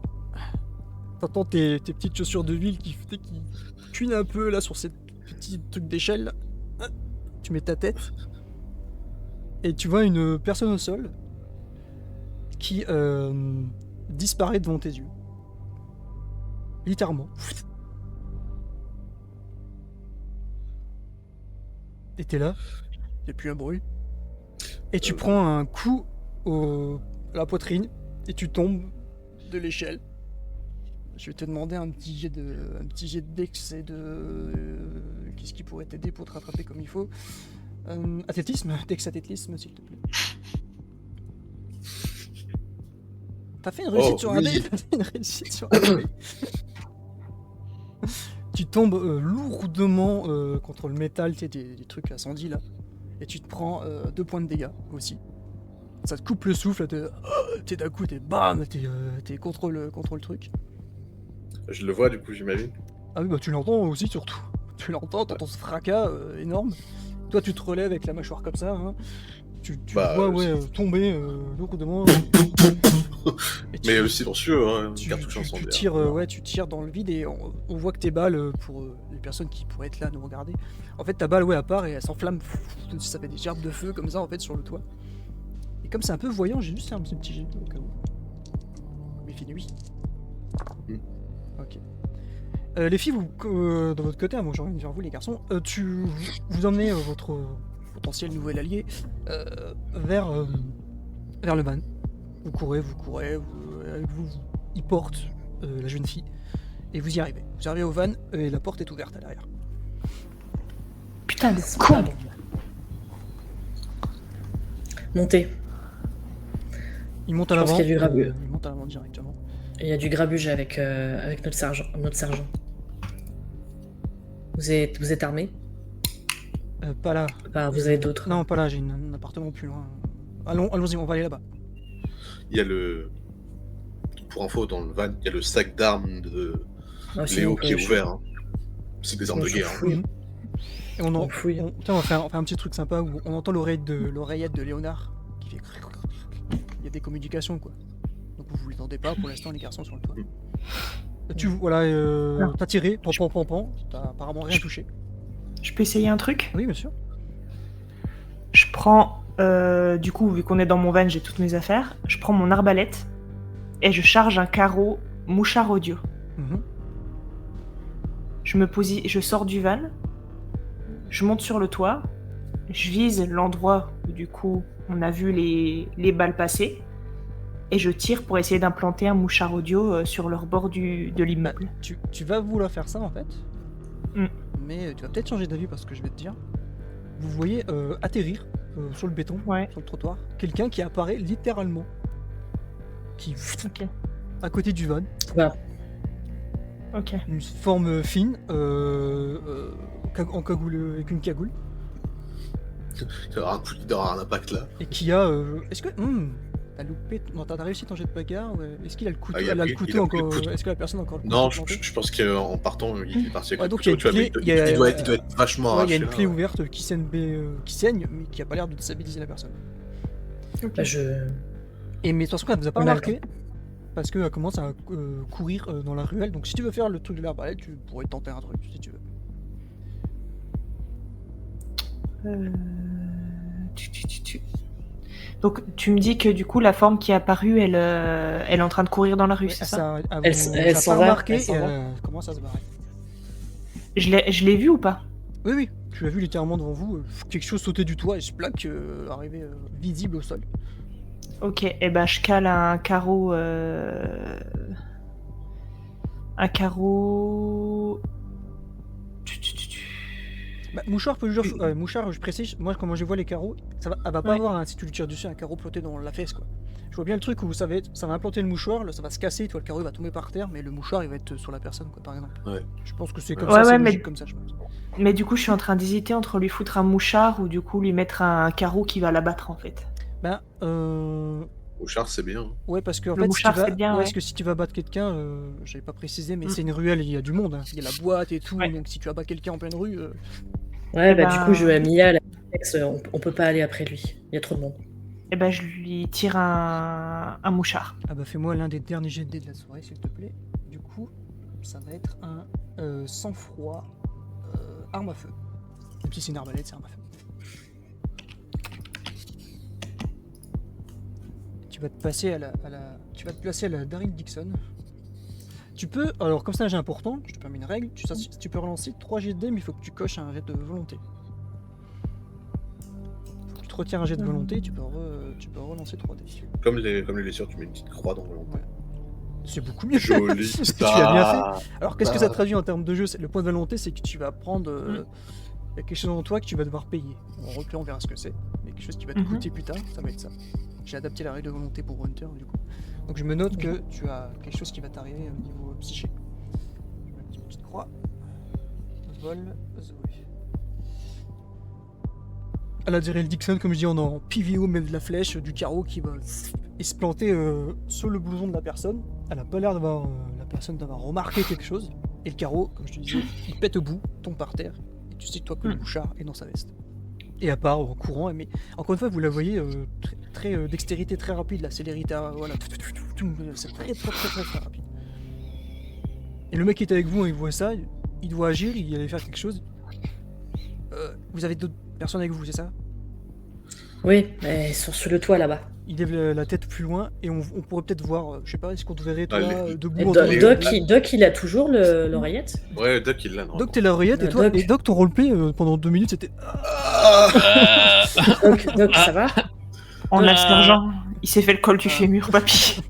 t'entends tes petites chaussures de ville qui cuinent un peu là sur cette petite truc d'échelle. Tu mets ta tête et tu vois une personne au sol qui disparaît devant tes yeux. Littéralement. Et t'es là, y'a plus un bruit. Et tu prends un coup à la poitrine et tu tombes de l'échelle. Je vais te demander un petit jet de dex et de qu'est-ce qui pourrait t'aider pour te rattraper comme il faut. Athlétisme, dex athlétisme s'il te plaît. T'as fait une réussite sur un dé. T'as fait une réussite sur un dé. Tu tombes lourdement contre le métal, tu sais, des trucs incendies là, et tu te prends 2 points de dégâts aussi. Ça te coupe le souffle, t'es d'un coup, bam, t'es contre le truc. Je le vois du coup, j'imagine. Ah oui, bah tu l'entends aussi surtout. Tu l'entends, t'entends ce fracas énorme. Toi, tu te relèves avec la mâchoire comme ça, hein. Tu vois tomber lourdement. Mais silencieux, hein, tu cartouche incendiaire. Tu tires dans le vide et on voit que tes balles, pour les personnes qui pourraient être là à nous regarder, en fait ta balle à part et elle s'enflamme, ça fait des gerbes de feu comme ça en fait sur le toit. Et comme c'est un peu voyant, j'ai juste fait un petit jet au cas où. Mais il fait nuit. Ok. Les filles, vous, de votre côté, moi j'en reviens vers vous les garçons, vous emmenez votre potentiel nouvel allié vers le van. Vous courez, il porte la jeune fille et vous y arrivez. Vous arrivez au van et la porte est ouverte à l'arrière. Putain de con. Montez. Il monte à Je pense l'avant. qu'il y a du grabuge. Il monte à l'avant directement. Il y a du grabuge avec notre sergent. Vous êtes armés? Pas là. Enfin, vous avez d'autres. Non, pas là, j'ai un appartement plus loin. Allons-y, on va aller là-bas. Il y a pour info, dans le van, il y a le sac d'armes de Léo qui est ouvert. Hein. C'est des armes de guerre. Hein. Et on fouille. tiens, on va faire un petit truc sympa où on entend l'oreillette de Léonard qui fait. Il y a des communications quoi. Donc vous l'entendez pas pour l'instant les garçons sur le toit. T'as tiré, pan, t'as apparemment rien touché. Je peux essayer un truc? Oui, bien sûr. Je prends, du coup, vu qu'on est dans mon van, j'ai toutes mes affaires. Je prends mon arbalète et je charge un carreau mouchard audio. Mhm. Je sors du van, je monte sur le toit, je vise l'endroit où du coup on a vu les balles passer et je tire pour essayer d'implanter un mouchard audio sur le rebord de l'immeuble. Tu vas vouloir faire ça en fait, Mm. mais tu vas peut-être changer d'avis parce que je vais te dire. Vous voyez atterrir sur le béton, Ouais. sur le trottoir, quelqu'un qui apparaît littéralement, qui Ok. à côté du van, Ok. une forme fine, en cagoule, avec une cagoule, Il doit y avoir un impact là. et qui a. Est-ce que. T'as loupé. Non, t'as réussi ton jet de bagarre. Ouais. Est-ce qu'il a le couteau? Il a Elle a le pris- couteau il a pris le encore. couteau. Est-ce que la personne a encore le couteau Non, planté je pense qu'en partant, il est parti avec Ouais, le donc il y a couteau, une tu vois, mais clé, il doit être vachement Ouais, il y a arraché. une clé là. ouverte qui saigne, mais qui a pas l'air de déstabiliser la personne. Bah, je... Mais de toute façon, elle vous a pas On a le remarqué parce qu'elle commence à courir dans la ruelle. Donc si tu veux faire le truc de l'arbalète, tu pourrais tenter un truc si tu veux. Donc tu me dis que du coup la forme qui est apparue, elle est en train de courir dans la rue, Ouais, c'est ça? Elle vous a s'en pas va, remarqué elle s'en et va. elle commence à se barrer. Je l'ai vu ou pas? Oui, tu l'as vu littéralement devant vous, quelque chose sauter du toit et se plaque, arriver visible au sol. Ok, et ben je cale un carreau. Un carreau. Bah, mouchard peut juste. Mouchard, je précise, moi comment je vois les carreaux, elle va pas Ouais. avoir, si tu lui tires dessus, un carreau planté dans la fesse quoi. Je vois bien le truc où ça va implanter le mouchoir, là, ça va se casser, toi le carreau il va tomber par terre, mais le mouchoir il va être sur la personne quoi, par exemple. Ouais. Je pense que c'est comme Ouais, ça, ouais, c'est mais- logique comme ça, je pense. Mais du coup, je suis en train d'hésiter entre lui foutre un mouchard ou du coup lui mettre un carreau qui va l'abattre en fait. Ben, Mouchard, c'est bien. ouais, parce que en Le fait, mouchard, si tu vas, c'est bien, ouais. parce que si tu vas battre quelqu'un, j'avais pas précisé, mais Mm. c'est une ruelle, il y a du monde, hein. Il y a la boîte et tout, Ouais. donc si tu vas battre quelqu'un en pleine rue, Ouais, Eh bah ben- du coup, je à Mia, la ex, on peut pas aller après lui. Il y a trop de monde. Et ben je lui tire un mouchard. ah bah fais-moi l'un des derniers jets de dés de la soirée, s'il te plaît. Du coup, ça va être un sang-froid, arme à feu. Même si c'est une arbalète, c'est arme à feu. Tu vas te passer tu vas te placer à la Daryl Dixon. Tu peux, alors comme c'est un jet important, je te permets une règle, tu peux relancer 3 jets de dés, mais il faut que tu coches un jet de volonté. Faut que tu te retires un jet de volonté, tu peux relancer 3 dés. Comme les blessures, tu mets une petite croix dans le Ouais. C'est beaucoup mieux. Joli. C'est ce que tu as bien fait. fait. Alors qu'est-ce que ça traduit en termes de jeu? Le point de volonté, c'est que tu vas prendre il y a quelque chose en toi que tu vas devoir payer. En replay, on verra ce que c'est. Mais quelque chose qui va te Mhm. coûter plus tard, ça va être ça. J'ai adapté la règle de volonté pour Hunter du coup. Donc je me note que tu as quelque chose qui va t'arriver au niveau psyché. Je mets une petite croix. Vol, Zoé. À la Daryl Dixon, comme je dis, on est en PVO, même de la flèche, du carreau qui va se planter sur le blouson de la personne. Elle a pas l'air d'avoir la personne d'avoir remarqué quelque chose. Et le carreau, comme je te disais, il pète au bout, tombe par terre. Et tu sais toi que le mouchard est dans sa veste. Et à part en courant, mais encore une fois, vous la voyez très dextérité très rapide, la célérité, voilà, c'est très rapide. Et le mec qui est avec vous, il voit ça, il doit agir, il allait faire quelque chose. Vous avez d'autres personnes avec vous, c'est ça? Oui, ils sont sur le toit là-bas. Il lève la tête plus loin et on pourrait peut-être voir, je sais pas, est-ce qu'on te verrait toi debout Et en Doc, train de- Doc, il a toujours l'oreillette. Ouais, Doc, il l'a. non. Doc, t'es l'oreillette et toi, Doc. et Doc, ton roleplay pendant 2 minutes c'était. Doc, ça va? On a le sergent. Il s'est fait le col du fémur, papy.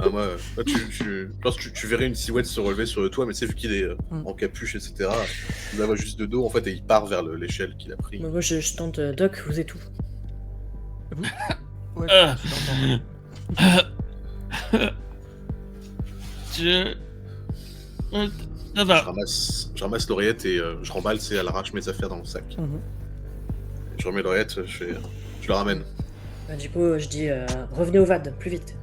Ah, moi, je pense que tu verrais une silhouette se relever sur le toit, mais c'est vu qu'il est en capuche, etc. Il la voit juste de dos, en fait, et il part vers l'échelle qu'il a pris. Moi, je tente Doc, vous et tout. Ouais, Ah. je t'entends. Ça Je va. ramasse l'oreillette et je remballe, elle arrache mes affaires dans le sac. Mhm. Je remets l'oreillette, je le ramène. Bah, du coup, je dis revenez au VAD, plus vite.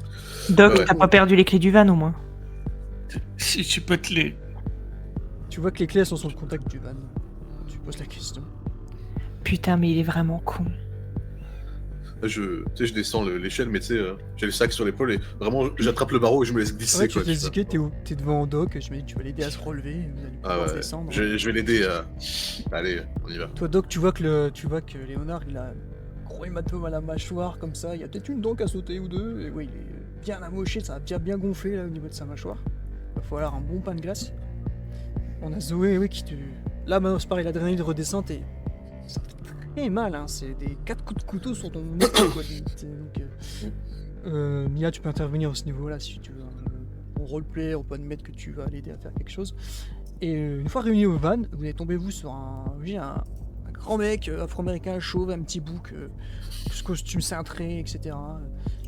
Doc, Ouais. t'as pas perdu les clés du van au moins? Si tu peux te les. Tu vois que les clés elles sont sur le contact du van. pose la question. Putain, mais il est vraiment con. Je descends l'échelle, mais tu sais, j'ai le sac sur l'épaule et vraiment, j'attrape le barreau et je me laisse glisser. Ouais, tu quoi, te laisses vois. diquer, t'es devant Doc, je me dis tu vas l'aider à se relever, vous allez pouvoir descendre. Je vais l'aider à... Allez, on y va. Toi Doc, tu vois que Léonard il a un gros hématome à la mâchoire comme ça, il y a peut-être une dent qui a sauté ou deux, et oui il est bien amoché, ça a déjà bien gonflé là au niveau de sa mâchoire. Il va falloir un bon pain de glace. On a Zoé, oui, qui te... Là maintenant c'est pareil, l'adrénaline redescend et... Ça fait très mal, hein, c'est des 4 coups de couteau sur ton épaule quoi. Donc, Mia, tu peux intervenir à ce niveau-là si tu veux. On roleplay, on peut admettre que tu vas l'aider à faire quelque chose. Et une fois réunis au van, vous allez tomber vous sur un grand mec afro-américain chauve, un petit bouc, ce costume cintré, etc.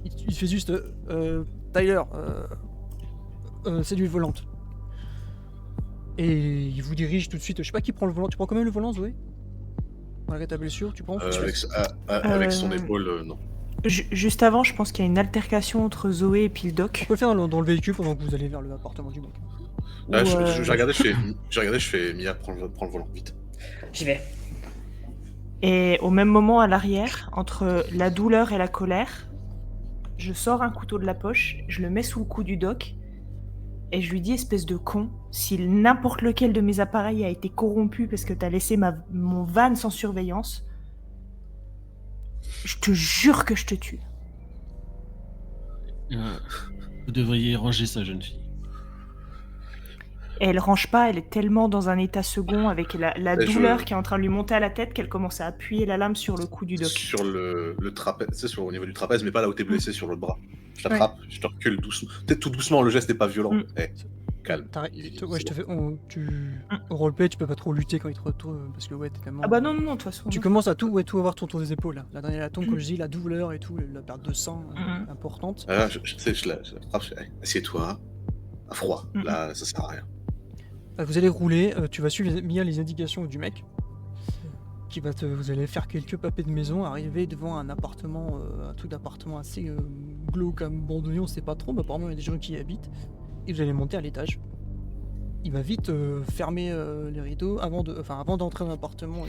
Il fait juste Tyler, c'est l'huile volante. Et il vous dirige tout de suite. Je sais pas qui prend le volant. Tu prends quand même le volant, Zoé? Malgré ta blessure, tu penses? Avec son épaule, non. Juste avant, je pense qu'il y a une altercation entre Zoé et puis le On doc. peut le faire dans le véhicule pendant que vous allez vers l'appartement du mec. Là, Ou, j'ai regardé, je fais Mia, prends le volant, vite. J'y vais. Et au même moment, à l'arrière, entre la douleur et la colère, je sors un couteau de la poche, je le mets sous le cou du doc, et je lui dis, espèce de con, si n'importe lequel de mes appareils a été corrompu parce que t'as laissé mon van sans surveillance, je te jure que je te tue. Vous devriez ranger sa jeune fille. Et elle range pas, elle est tellement dans un état second avec la douleur qui est en train de lui monter à la tête qu'elle commence à appuyer la lame sur le cou du doc. Sur le trapèze, tu sais, au niveau du trapèze, mais pas là où t'es blessé, sur l'autre bras. Je t'attrape, je te recule doucement. Peut-être tout doucement, le geste n'est pas violent. Calme. Ouais, je te fais. Au roleplay, tu peux pas trop lutter quand il te retourne parce que ouais, t'es tellement. Ah bah non, de toute façon. Tu commences à tout avoir autour des épaules. Là. La dernière tombe, comme je dis, la douleur et tout, la perte de sang importante. Là, je l'attrape, assieds-toi, à froid. Là, ça sert à rien. Vous allez rouler, tu vas suivre les indications du mec qui va vous allez faire quelques papés de maison, arriver devant un appartement, un truc d'appartement assez glauque, abandonné, on sait pas trop, mais apparemment il y a des gens qui y habitent, et vous allez monter à l'étage. Il va vite fermer les rideaux avant d'entrer dans l'appartement.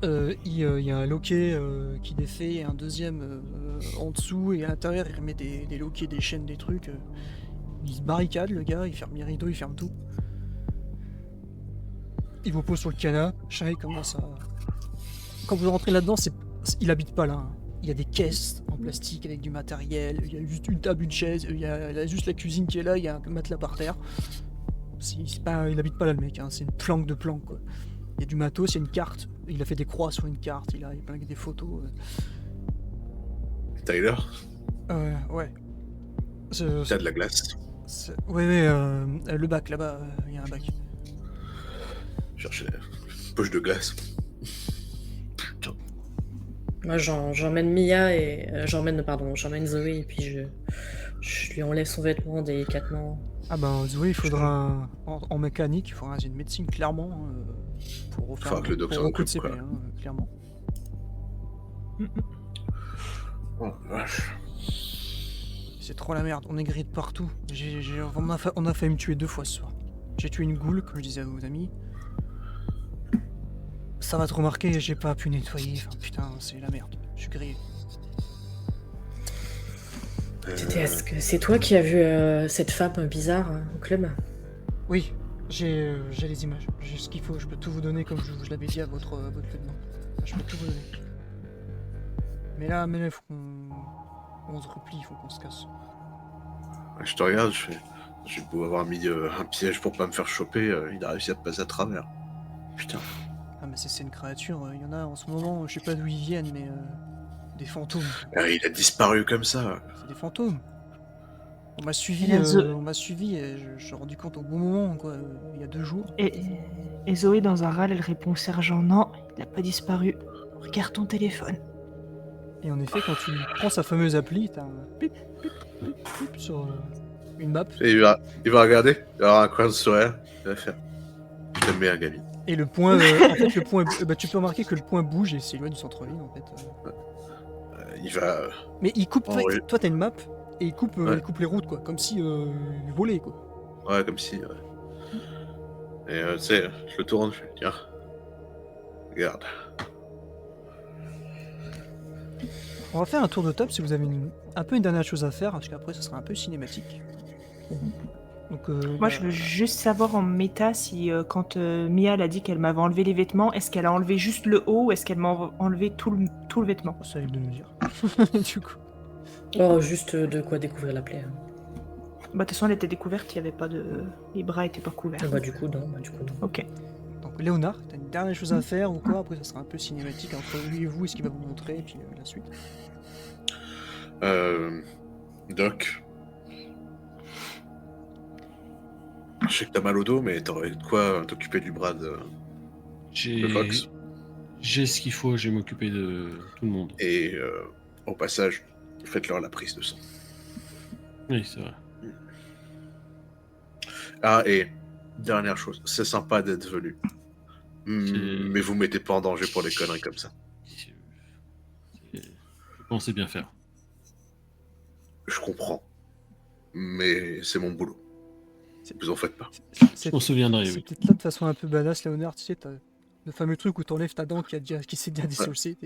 Il y a un loquet qui défait et un deuxième en dessous, et à l'intérieur il remet des loquets, des chaînes, des trucs. Il se barricade, le gars, il ferme les rideaux, il ferme tout. Il vous pose sur le canapé, Charlie commence à... Quand vous rentrez là-dedans, il habite pas là. Hein. Il y a des caisses en plastique avec du matériel, il y a juste une table, une chaise, il y a juste la cuisine qui est là, il y a un matelas par terre. Il habite pas là le mec, hein. C'est une planque de planque quoi. Il y a du matos, il y a une carte, il a fait des croix sur une carte, il y a plein de photos. Tyler, ouais. t'as de la glace. Ouais, le bac là-bas, il y a un bac. Chercher une poche de glace. Putain. Moi, j'emmène Mia et j'emmène Zoé et puis je lui enlève son vêtement délicatement. Ah ben Zoé, il faudra en mécanique, il faudra une médecine clairement pour refaire que le doc s'en coup de occupe, CP, quoi. Clairement. Oh vache. C'est trop la merde, on est grillé de partout. On a failli me tuer 2 fois ce soir. J'ai tué une goule, comme je disais à vos amis. Ça va te remarquer, j'ai pas pu nettoyer. Enfin putain, c'est la merde. Je suis grillé. Est-ce que c'est toi qui as vu cette femme bizarre au club? Oui, j'ai les images. J'ai ce qu'il faut, je peux tout vous donner comme je l'avais dit à votre lieutenant. Je peux tout vous donner. Mais là, il faut qu'on se replie, il faut qu'on se casse. Je te regarde, j'ai beau avoir mis un piège pour pas me faire choper, il a réussi à passer à travers. Putain. Ah mais c'est une créature, il y en a en ce moment, je sais pas d'où ils viennent, mais des fantômes. Il a disparu comme ça. C'est des fantômes. On m'a suivi, et je me suis rendu compte au bon moment, quoi, il y a 2 jours. Et Zoé, dans un râle, elle répond au sergent, non, il n'a pas disparu. Regarde ton téléphone. Et en effet, quand tu prends sa fameuse appli, t'as un pip, pip, pip, pip sur une map. Et il va regarder, il va avoir un coin de sourire, il va faire. Je t'aime bien, Gabi. Et le point, en fait, le point, tu peux remarquer que le point bouge et s'éloigne du centre-ville, en fait. Il va... Mais il coupe, ouais. toi t'as une map, et il coupe les routes, quoi, comme si il volait, quoi. Ouais, comme si... Et tu sais, je le tourne, je fais, tiens, regarde. On va faire un tour de table si vous avez un peu une dernière chose à faire, parce qu'après ça sera un peu cinématique. Donc, Moi, je veux juste savoir en méta si quand Mia elle a dit qu'elle m'avait enlevé les vêtements, est-ce qu'elle a enlevé juste le haut ou est-ce qu'elle m'a enlevé tout le vêtement? c'est à elle de nous dire. Du coup. Oh, juste de quoi découvrir la plaie. Hein. Bah, de toute façon, elle était découverte, il y avait pas de... Les bras étaient pas couverts. Ah bah du coup non. Ok. Donc Léonard, t'as une dernière chose à faire ou quoi? Après ça sera un peu cinématique entre lui et vous, et ce qu'il va vous montrer, et puis la suite. Doc. Je sais que t'as mal au dos, mais t'aurais de quoi t'occuper du bras de Fox. J'ai ce qu'il faut, je vais m'occuper de tout le monde. Et au passage, faites-leur la prise de sang. Oui, c'est vrai. Ah, et dernière chose, c'est sympa d'être venu. Mais vous mettez pas en danger pour des conneries comme ça. Je pensais bien faire. Je comprends. Mais c'est mon boulot. Vous en faites pas. Je m'en souviendrai, C'est oui. peut-être là de façon un peu badass, Léonard, tu sais, t'as le fameux truc où t'enlèves ta dent qui s'est déjà dissociée,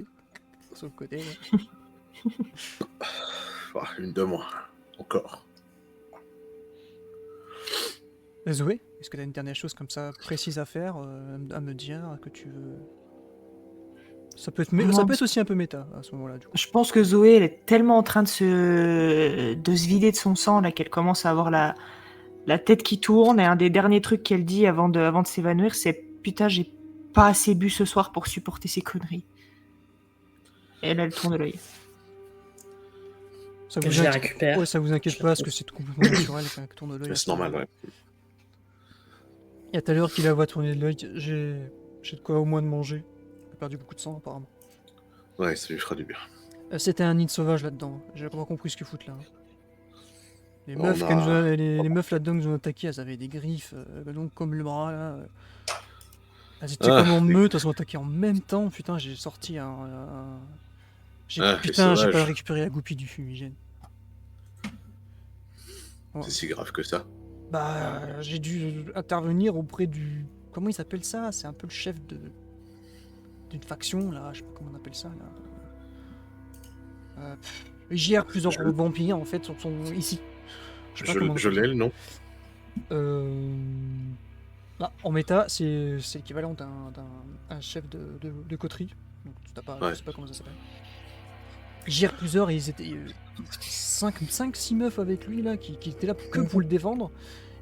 sur le côté. Là. Ah, une de moins. Encore. Zoé, est-ce que t'as une dernière chose comme ça précise à faire, à me dire, que tu veux... Ça peut être aussi un peu méta à ce moment-là, du coup. Je pense que Zoé, elle est tellement en train de se vider de son sang là qu'elle commence à avoir la tête qui tourne. Et un des derniers trucs qu'elle dit avant de s'évanouir, c'est putain, j'ai pas assez bu ce soir pour supporter ces conneries. Et elle tourne l'œil. Ça Je la récupère. Ouais, ça vous inquiète pas, parce que c'est complètement naturel qu'elle tourne l'œil. C'est normal, ouais. Il y a tout à l'heure qu'il la voit tourner l'œil, j'ai de quoi au moins de manger. J'ai perdu beaucoup de sang apparemment. Ouais, ça lui fera du bien. C'était un nid de sauvage là-dedans. J'ai pas compris ce qu'ils foutent là. Les On meufs, a- les meufs là-dedans qui nous ont attaqué, elles avaient des griffes, longues comme le bras là. Elles étaient comme en meute, elles sont attaquées en même temps. Putain, j'ai sorti Putain, j'ai pas récupéré la goupille du fumigène. Ouais. C'est si grave que ça. Bah, j'ai dû intervenir auprès du... Comment il s'appelle ça? C'est un peu le chef d'une faction, là. Je sais pas comment on appelle ça, là. Il gère plusieurs vampires, en fait, sont ici. Je sais pas comment on Je appelle l'ai, le nom. Bah, en méta, c'est l'équivalent d'un chef de coterie. Donc, tu t'as pas, Ouais. je sais pas comment ça s'appelle. Il gère plusieurs et ils étaient 5-6 meufs avec lui là qui étaient là que pour le défendre.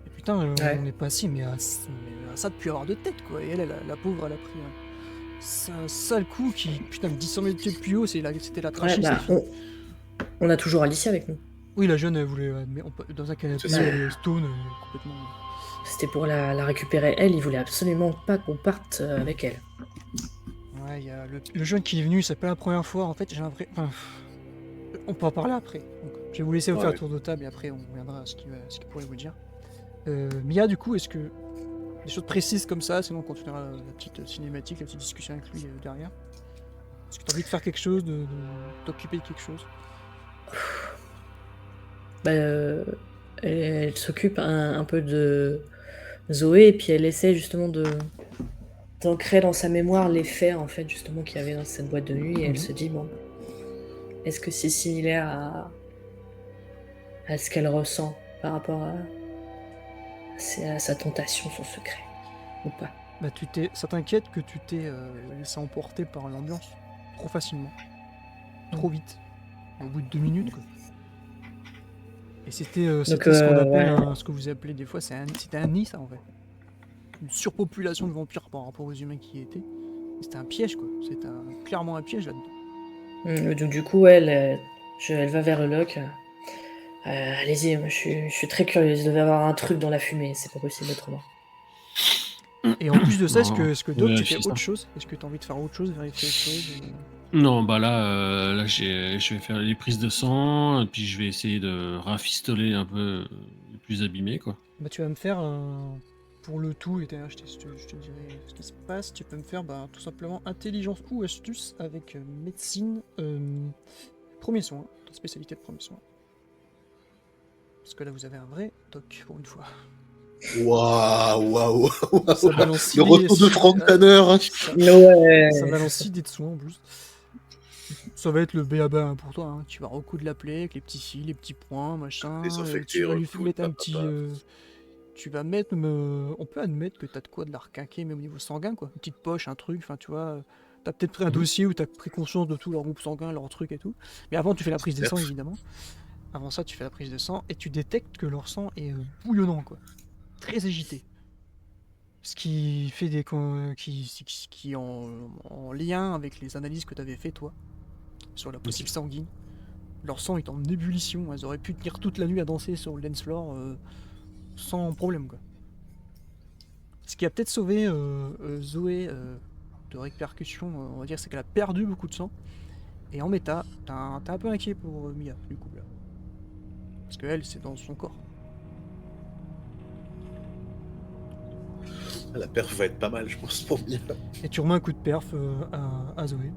Et putain, on est passé mais à ça depuis avoir de tête quoi. Et elle, la pauvre, elle a pris un sale coup qui, putain, 10 mètres plus haut, c'était la trachée. Ouais, bah, on a toujours Alicia avec nous. Oui, la jeune, elle voulait dans un canapé, stone complètement. C'était pour la récupérer elle, il voulait absolument pas qu'on parte avec elle. Ouais, il y a le jeune qui est venu, c'est pas la première fois, en fait, j'ai l'impression... Enfin, on peut en parler après. Donc, je vais vous laisser vous faire un tour de table et après on reviendra à ce qu'il pourrait vous dire. Mia, du coup, est-ce que... Des choses précises comme ça, sinon on continuera la petite cinématique, la petite discussion avec lui derrière. Est-ce que tu as envie de faire quelque chose, de t'occuper de quelque chose? Bah, elle s'occupe un peu de Zoé et puis elle essaie justement d'ancrer dans sa mémoire les faits en fait justement qu'il y avait dans cette boîte de nuit et elle se dit bon, est-ce que c'est similaire à ce qu'elle ressent par rapport à sa tentation, son secret ou pas? Bah, ça t'inquiète que tu t'es laissé emporter par l'ambiance trop facilement, trop vite, au bout de 2 minutes quoi. Et c'était ce qu'on appelle, ce que vous appelez des fois, c'était un nid ça en fait. Une surpopulation de vampires par rapport aux humains qui y étaient. C'était un piège quoi, c'était clairement un piège là-dedans. Donc du coup elle va vers Locke. Allez-y, moi, je suis très curieuse, il devait y avoir un truc dans la fumée, c'est pas possible autrement. Et en plus de ça, est-ce que Doc, tu vérifier fais ça. autre chose? Est-ce que tu as envie de faire autre chose, vérifier autre chose Non, bah là, je vais faire les prises de sang, et puis je vais essayer de rafistoler un peu les plus abîmés, quoi. Bah, tu vas me faire pour le tout, et d'ailleurs, je te dirai ce qui se passe. Tu peux me faire tout simplement intelligence ou astuce avec médecine, premier soin, ta spécialité de premier soin. Parce que là, vous avez un vrai Doc pour une fois. Waouh, waouh, waouh. Ça balance Le retour de Frank Tanner. Hein. Ouais. Ça balance 6 dés de soins en plus. Ça va être le béaba hein, pour toi. Hein. Tu vas recoudre la plaie avec les petits fils, les petits points, machin. Désinfecter, Tu vas lui recoudre, mettre un papa. petit. Tu vas mettre. On peut admettre que t'as de quoi de la requinquer, même au niveau sanguin, quoi. Une petite poche, un truc, enfin, tu vois. T'as peut-être pris un dossier où t'as pris conscience de tout leur groupe sanguin, leurs trucs et tout. Mais avant, tu fais la prise de sang, évidemment. Avant ça, tu fais la prise de sang et tu détectes que leur sang est bouillonnant, quoi. Très agité. Ce qui fait des qui est en lien avec les analyses que tu avais fait toi sur la possible sanguine. Leur sang est en ébullition, elles auraient pu tenir toute la nuit à danser sur le dance floor sans problème quoi. Ce qui a peut-être sauvé Zoé de répercussions, on va dire, c'est qu'elle a perdu beaucoup de sang. Et en méta, t'es un peu inquiet pour Mia du coup là. Parce que elle, c'est dans son corps. La perf va être pas mal, je pense, pour Mia. Et tu remets un coup de perf à Zoé.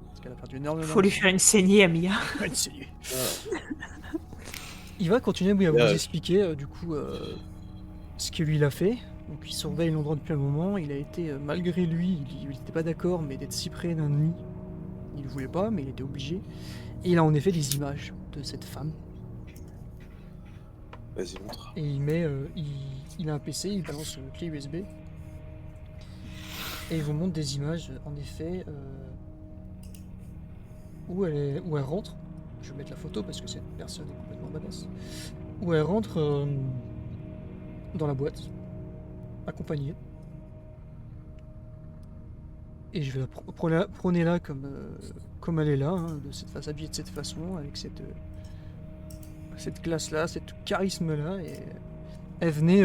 Parce qu'elle a perdu énormément. Faut lui faire une saignée à Mia. Une saignée. Il va continuer à vous expliquer du coup ce que lui il a fait. Donc il surveille l'endroit depuis un moment. Il a été, malgré lui, il n'était pas d'accord, mais d'être si près d'un nid, il ne voulait pas, mais il était obligé. Et il a en effet des images de cette femme. Vas-y, montre. Et il met, il a un PC, il balance une clé USB. Et il vous montre des images, en effet, où elle rentre. Je vais mettre la photo parce que cette personne est complètement badass. Où elle rentre dans la boîte, accompagnée. Et je vais prenez-la comme elle est là, hein, s'habiller de cette façon, avec cette classe-là, cette charisme-là. Et elle venait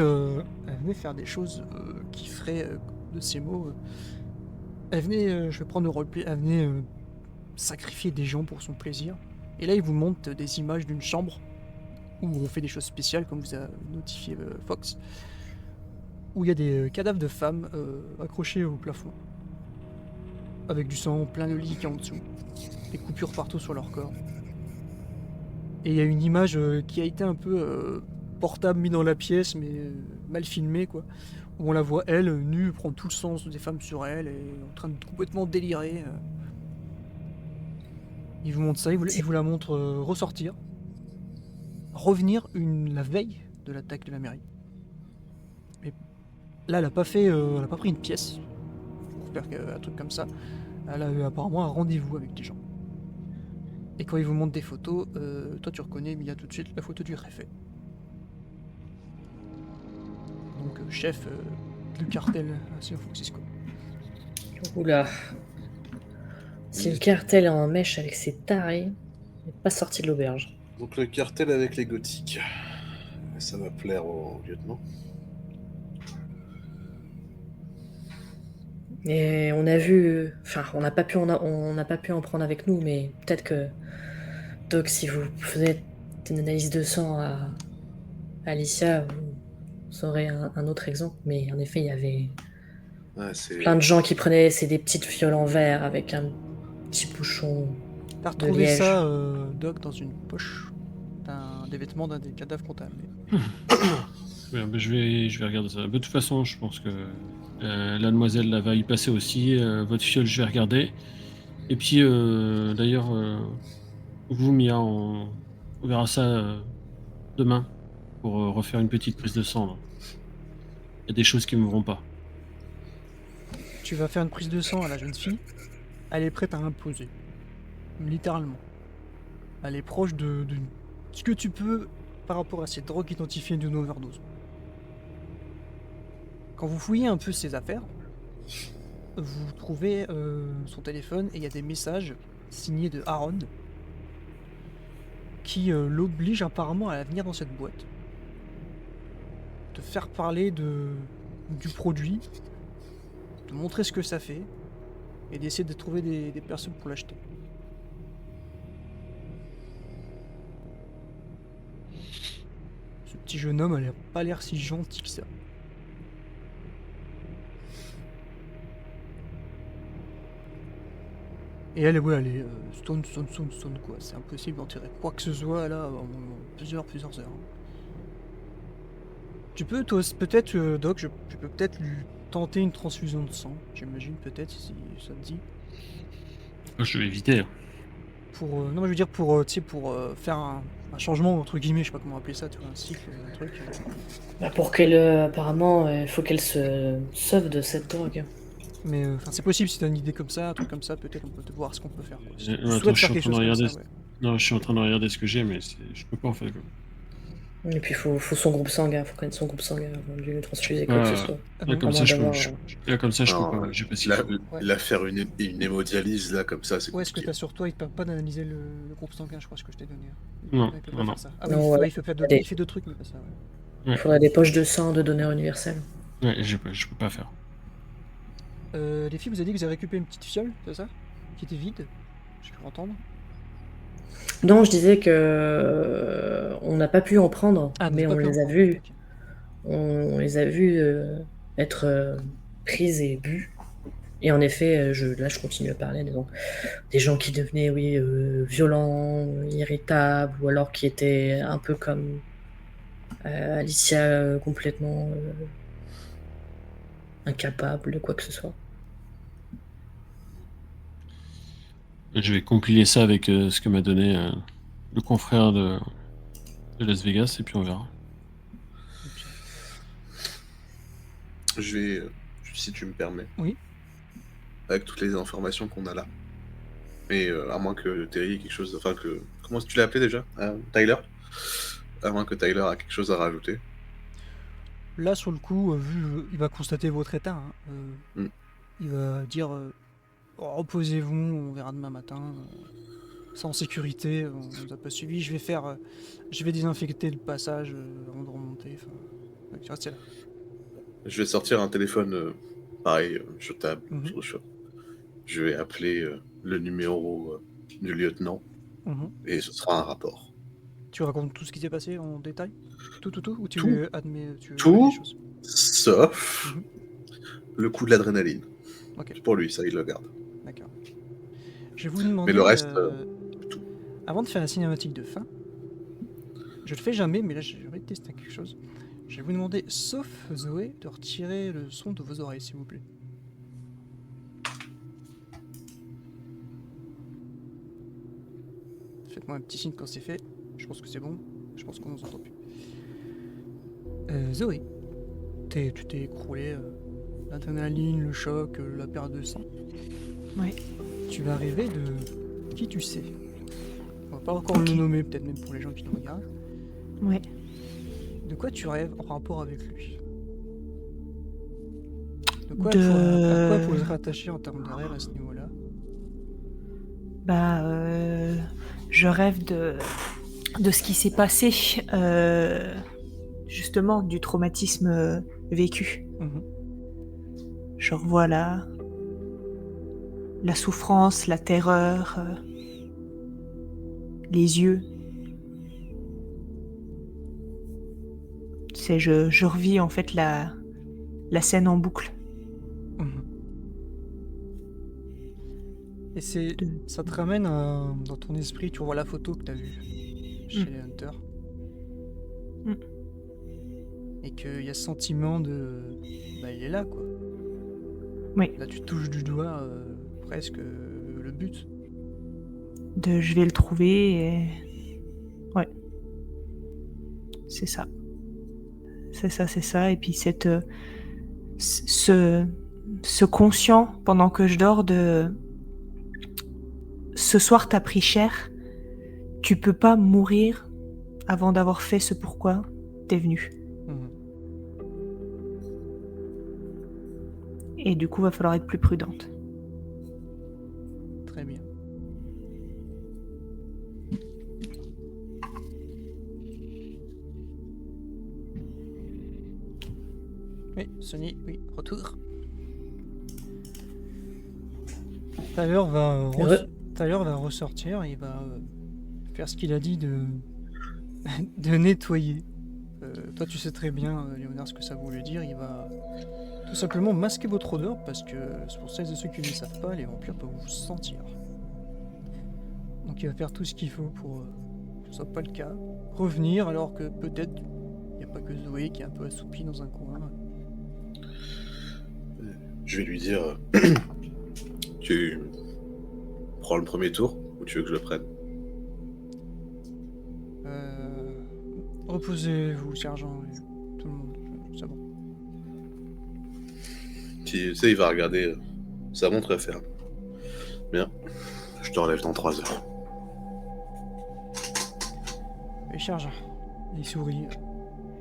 faire des choses qui feraient de ces mots. Elle venait, je vais prendre le roleplay, elle venait sacrifier des gens pour son plaisir. Et là, il vous montre des images d'une chambre où on fait des choses spéciales, comme vous a notifié Fox, où il y a des cadavres de femmes accrochés au plafond, avec du sang plein de lit qui est en dessous, des coupures partout sur leur corps. Et il y a une image qui a été un peu portable, mis dans la pièce, mais mal filmée, quoi, où on la voit, elle, nue, prendre tout le sens des femmes sur elle, et en train de complètement délirer. Il vous montre ça, il vous la montre ressortir, revenir la veille de l'attaque de la mairie. Et là, elle a pas pris une pièce pour faire un truc comme ça. Elle a eu apparemment un rendez-vous avec des gens. Et quand il vous montre des photos, toi tu reconnais Mia tout de suite la photo du réfet. Donc chef du cartel à San Francisco. Oula. Si le cartel est en mèche avec ses tarés, il n'est pas sorti de l'auberge. Donc le cartel avec les gothiques. Ça va plaire au lieutenant. Et on a vu... Enfin, on n'a pas pu en prendre avec nous, mais peut-être que... Doc, si vous faites une analyse de sang à Alicia, vous aurez un autre exemple. Mais en effet, il y avait plein de gens qui prenaient des petites fioles en verre avec un petit bouchon. T'as retrouvé ça, Doc, dans une poche des vêtements d'un des cadavres contaminés. Ouais, bah, je vais regarder ça. De toute façon, je pense que la demoiselle là, va y passer aussi. Votre fiole, je vais regarder. Et puis, d'ailleurs, vous, Mia, on verra ça demain pour refaire une petite prise de sang. Là. Il y a des choses qui ne mourront pas. Tu vas faire une prise de sang à la jeune fille. Elle est prête à imposer. Littéralement. Elle est proche de ce que tu peux par rapport à cette drogue identifiée d'une overdose. Quand vous fouillez un peu ses affaires, vous trouvez son téléphone et il y a des messages signés de Aaron qui l'oblige apparemment à venir dans cette boîte, de faire parler du produit, de montrer ce que ça fait et d'essayer de trouver des personnes pour l'acheter. Ce petit jeune homme n'a pas l'air si gentil que ça. Et elle est stone quoi. C'est impossible d'en tirer quoi que ce soit là en plusieurs heures. Tu peux, toi, peut-être, Doc, je peux peut-être lui tenter une transfusion de sang, j'imagine, peut-être, si ça te dit. Je vais éviter. Pour, non, mais je veux dire, pour, tu sais, pour faire un changement, entre guillemets, je sais pas comment appeler ça, tu vois, un cycle, un truc. Bah, pour qu'elle, apparemment, il faut qu'elle se sauve de cette drogue. Mais, enfin, c'est possible, si t'as une idée comme ça, un truc comme ça, peut-être on peut te voir ce qu'on peut faire. Quoi. Si tu Attends, souhaites je faire suis en quelque train de chose comme regarder. ça, ouais. Non, je suis en train de regarder ce que j'ai, mais je peux pas en fait. Quoi. Et puis, faut son groupe sanguin. Faut connaître son groupe sanguin avant de lui transfuser quoi que ce soit. Ah Là, bon comme À ça, moins je peux, d'avoir, là, comme ça, je peux Non, pas. J'ai pas si. là, faire une hémodialyse, là, comme ça, c'est Ouais, ce que compliqué. t'as sur toi, il te permet pas d'analyser le groupe sanguin, je crois, ce que je t'ai donné. Non, Il peut pas non, faire non. ça. Ah Non, oui, voilà. il fait pas Allez. il fait deux trucs, mais pas ça, ouais. Ouais. faudrait des poches de sang de donneur universel. Ouais, je peux pas faire. Les filles, vous avez dit que vous avez récupéré une petite fiole, c'est ça? Qui était vide, je peux entendre. Non, je disais que on n'a pas pu en prendre, Ah, mais on les a vus. On les a vus être prises et bues. Et en effet, là, je continue à parler des gens qui devenaient, oui, violents, irritables, ou alors qui étaient un peu comme Alicia, complètement incapable de quoi que ce soit. Je vais compiler ça avec ce que m'a donné le confrère de Las Vegas, et puis on verra. Je vais, si tu me permets. Oui. Avec toutes les informations qu'on a là. Mais à moins que Terry ait quelque chose... Enfin, que... Comment tu l'as appelé déjà Tyler. À moins que Tyler a quelque chose à rajouter. Là, sur le coup, il va constater votre état. Hein. Il va dire reposez-vous, on verra demain matin. C'est en sécurité, on nous a pas suivi. Je vais désinfecter le passage avant de remonter. Tu restes là. Je vais sortir un téléphone, pareil, sur table, Mhm. sur le shop. Je vais appeler le numéro du lieutenant Mhm. et ce sera un rapport. Tu racontes tout ce qui s'est passé en détail? Tout? Ou tu Tout. admets Tout. des choses? Sauf le coup de l'adrénaline. Ok, Pour lui, ça, il le garde. d'accord. Je vais vous demander... Mais le reste, tout. Avant de faire la cinématique de fin, je le fais jamais, mais là j'aimerais tester quelque chose. Je vais vous demander, sauf Zoé, de retirer le son de vos oreilles, s'il vous plaît. Faites-moi un petit signe quand c'est fait. Je pense que c'est bon. Je pense qu'on nous entend plus. Zoé, tu t'es écroulé. L'adrénaline, le choc, la perte de sang. Ouais. Tu vas rêver de qui tu sais. On va pas encore le nommer, peut-être même pour les gens qui nous regardent. Ouais. De quoi tu rêves en rapport avec lui? À quoi il faut se rattacher en termes de rêve à ce niveau-là? Je rêve de ce qui s'est passé, justement, du traumatisme vécu. Mhm. Je revois la souffrance, la terreur, les yeux. Je revis en fait la scène en boucle. Mhm. Et ça te ramène dans ton esprit, tu revois la photo que tu as vue chez les Hunters. Et qu'il y a ce sentiment de... Bah, il est là, quoi. Oui. Là, tu touches du doigt presque le but. Je vais le trouver et... Ouais. C'est ça. C'est ça. Et puis ce conscient pendant que je dors de... Ce soir, t'as pris cher. Tu peux pas mourir avant d'avoir fait ce pourquoi t'es venu. Mhm. Et du coup, va falloir être plus prudente. Très bien. Oui, Sony, oui, retour. Tyler va ressortir, il va faire ce qu'il a dit de nettoyer. Toi, tu sais très bien, Léonard, ce que ça voulait dire. Il va tout simplement masquer votre odeur parce que, pour celles et ceux qui ne le savent pas, les vampires peuvent vous sentir. Donc il va faire tout ce qu'il faut pour que ce soit pas le cas. Revenir alors que peut-être il n'y a pas que Zoé qui est un peu assoupie dans un coin. Je vais lui dire tu prends le premier tour ou tu veux que je le prenne? Reposez-vous, sergent, et tout le monde, c'est bon. Tu sais, il va regarder sa montre et faire. Bien, je te relève dans 3 heures. Et sergent, il sourit,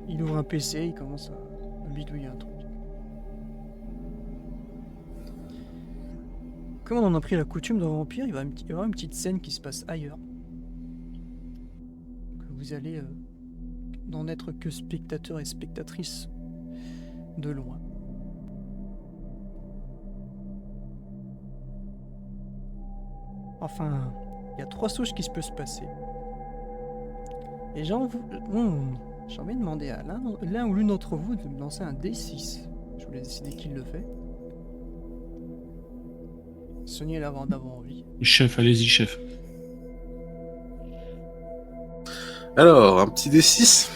il ouvre un PC, il commence à bidouiller un truc. Comme on en a pris la coutume dans Vampire, il va y avoir une petite scène qui se passe ailleurs. Que vous allez n'en être que spectateur et spectatrice de loin. Enfin, il y a 3 choses qui se peuvent se passer. Et j'ai envie de demander à l'un ou l'une d'entre vous de me lancer un D6. Je vous laisse décider qui le fait. Sonia l'avant d'avoir envie. Chef, allez-y, chef. Alors, un petit D6.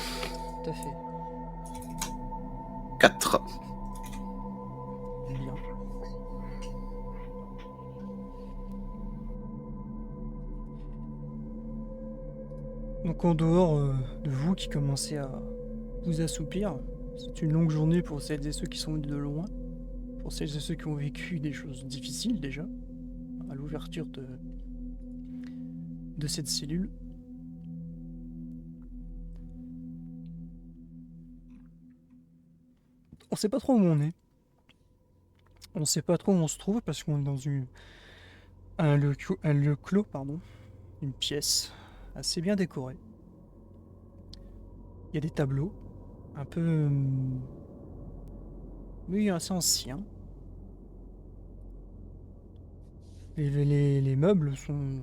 Tout à fait. 4. Bien. Donc en dehors de vous qui commencez à vous assoupir, c'est une longue journée pour celles et ceux qui sont venus de loin, pour celles et ceux qui ont vécu des choses difficiles déjà, à l'ouverture de cette cellule. On sait pas trop où on est. On sait pas trop où on se trouve parce qu'on est dans un lieu clos, une pièce assez bien décorée. Il y a des tableaux, un peu... oui, assez anciens. Les meubles sont de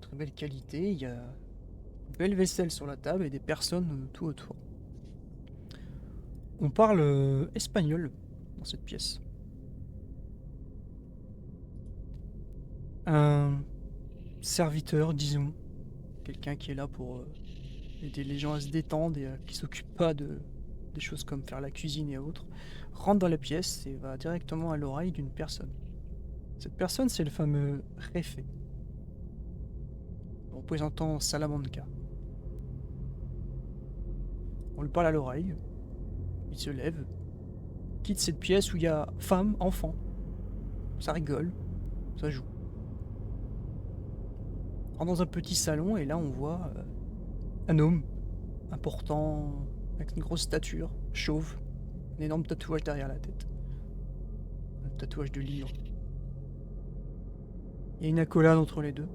très belle qualité, il y a une belle vaisselle sur la table et des personnes tout autour. On parle espagnol dans cette pièce. Un serviteur, disons, quelqu'un qui est là pour aider les gens à se détendre et qui s'occupe pas des choses comme faire la cuisine et autres, rentre dans la pièce et va directement à l'oreille d'une personne. Cette personne, c'est le fameux Réfé, représentant Salamanca. On lui parle à l'oreille, il se lève, quitte cette pièce où il y a femmes, enfants. Ça rigole, ça joue. On rentre dans un petit salon et là on voit un homme important, avec une grosse stature, chauve, un énorme tatouage derrière la tête. Un tatouage de livre. Il y a une accolade entre les deux.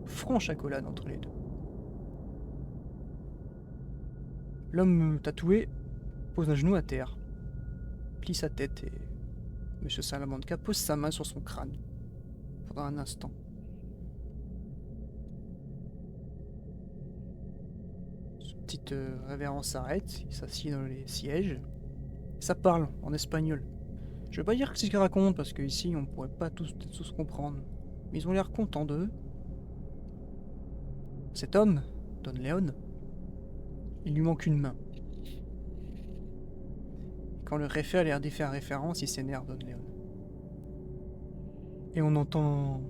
Franche accolade entre les deux. L'homme tatoué pose un genou à terre, plie sa tête et Monsieur Salamanca pose sa main sur son crâne pendant un instant. Cette petite révérence s'arrête, il s'assied dans les sièges. Ça parle en espagnol. Je vais pas dire ce qu'ils racontent parce qu'ici on pourrait pas tous comprendre. Mais ils ont l'air contents d'eux. Cet homme, Don Leon, il lui manque une main. Quand le Réfé a l'air d'y faire référence, il s'énerve, Don Leon. Et on entend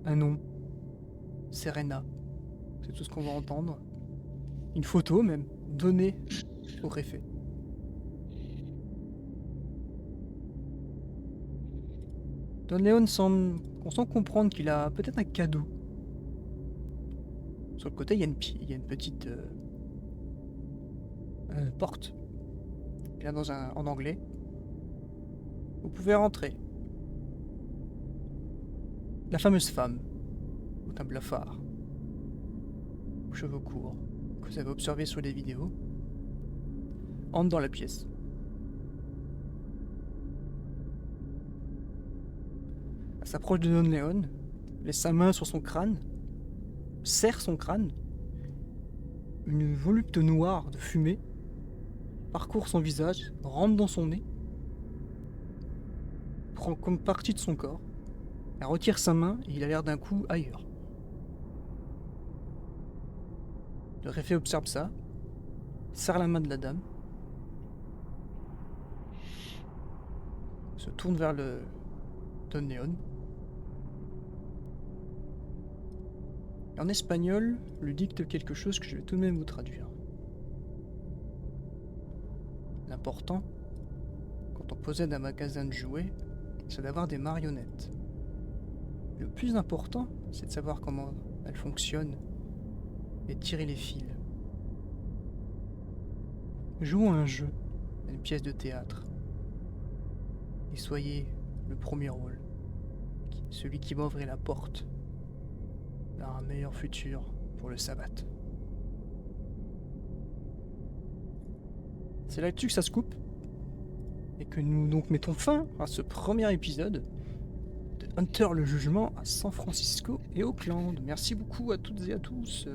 un nom. Serena. C'est tout ce qu'on va entendre. Une photo même, donnée au Réfé. Don Leon on semble comprendre qu'il a peut-être un cadeau. Sur le côté, il y a une petite porte. Il y a en anglais. Vous pouvez rentrer. La fameuse femme, au teint blafard, aux cheveux courts, que vous avez observé sur les vidéos, entre dans la pièce. Elle s'approche de Don Leon, laisse sa main sur son crâne, serre son crâne. Une volupte noire de fumée parcourt son visage, rentre dans son nez, prend comme partie de son corps. Elle retire sa main et il a l'air d'un coup ailleurs. Le Réfé observe ça, serre la main de la dame se tourne vers le Don Leon. En espagnol, lui dicte quelque chose que je vais tout de même vous traduire. L'important, quand on possède un magasin de jouets, c'est d'avoir des marionnettes. Le plus important, c'est de savoir comment elles fonctionnent et tirer les fils. Jouons à un jeu, à une pièce de théâtre. Et soyez le premier rôle, celui qui m'ouvre la porte vers un meilleur futur pour le sabbat. C'est là-dessus que ça se coupe et que nous donc mettons fin à ce premier épisode de Hunter le Jugement à San Francisco et Oakland. Merci beaucoup à toutes et à tous.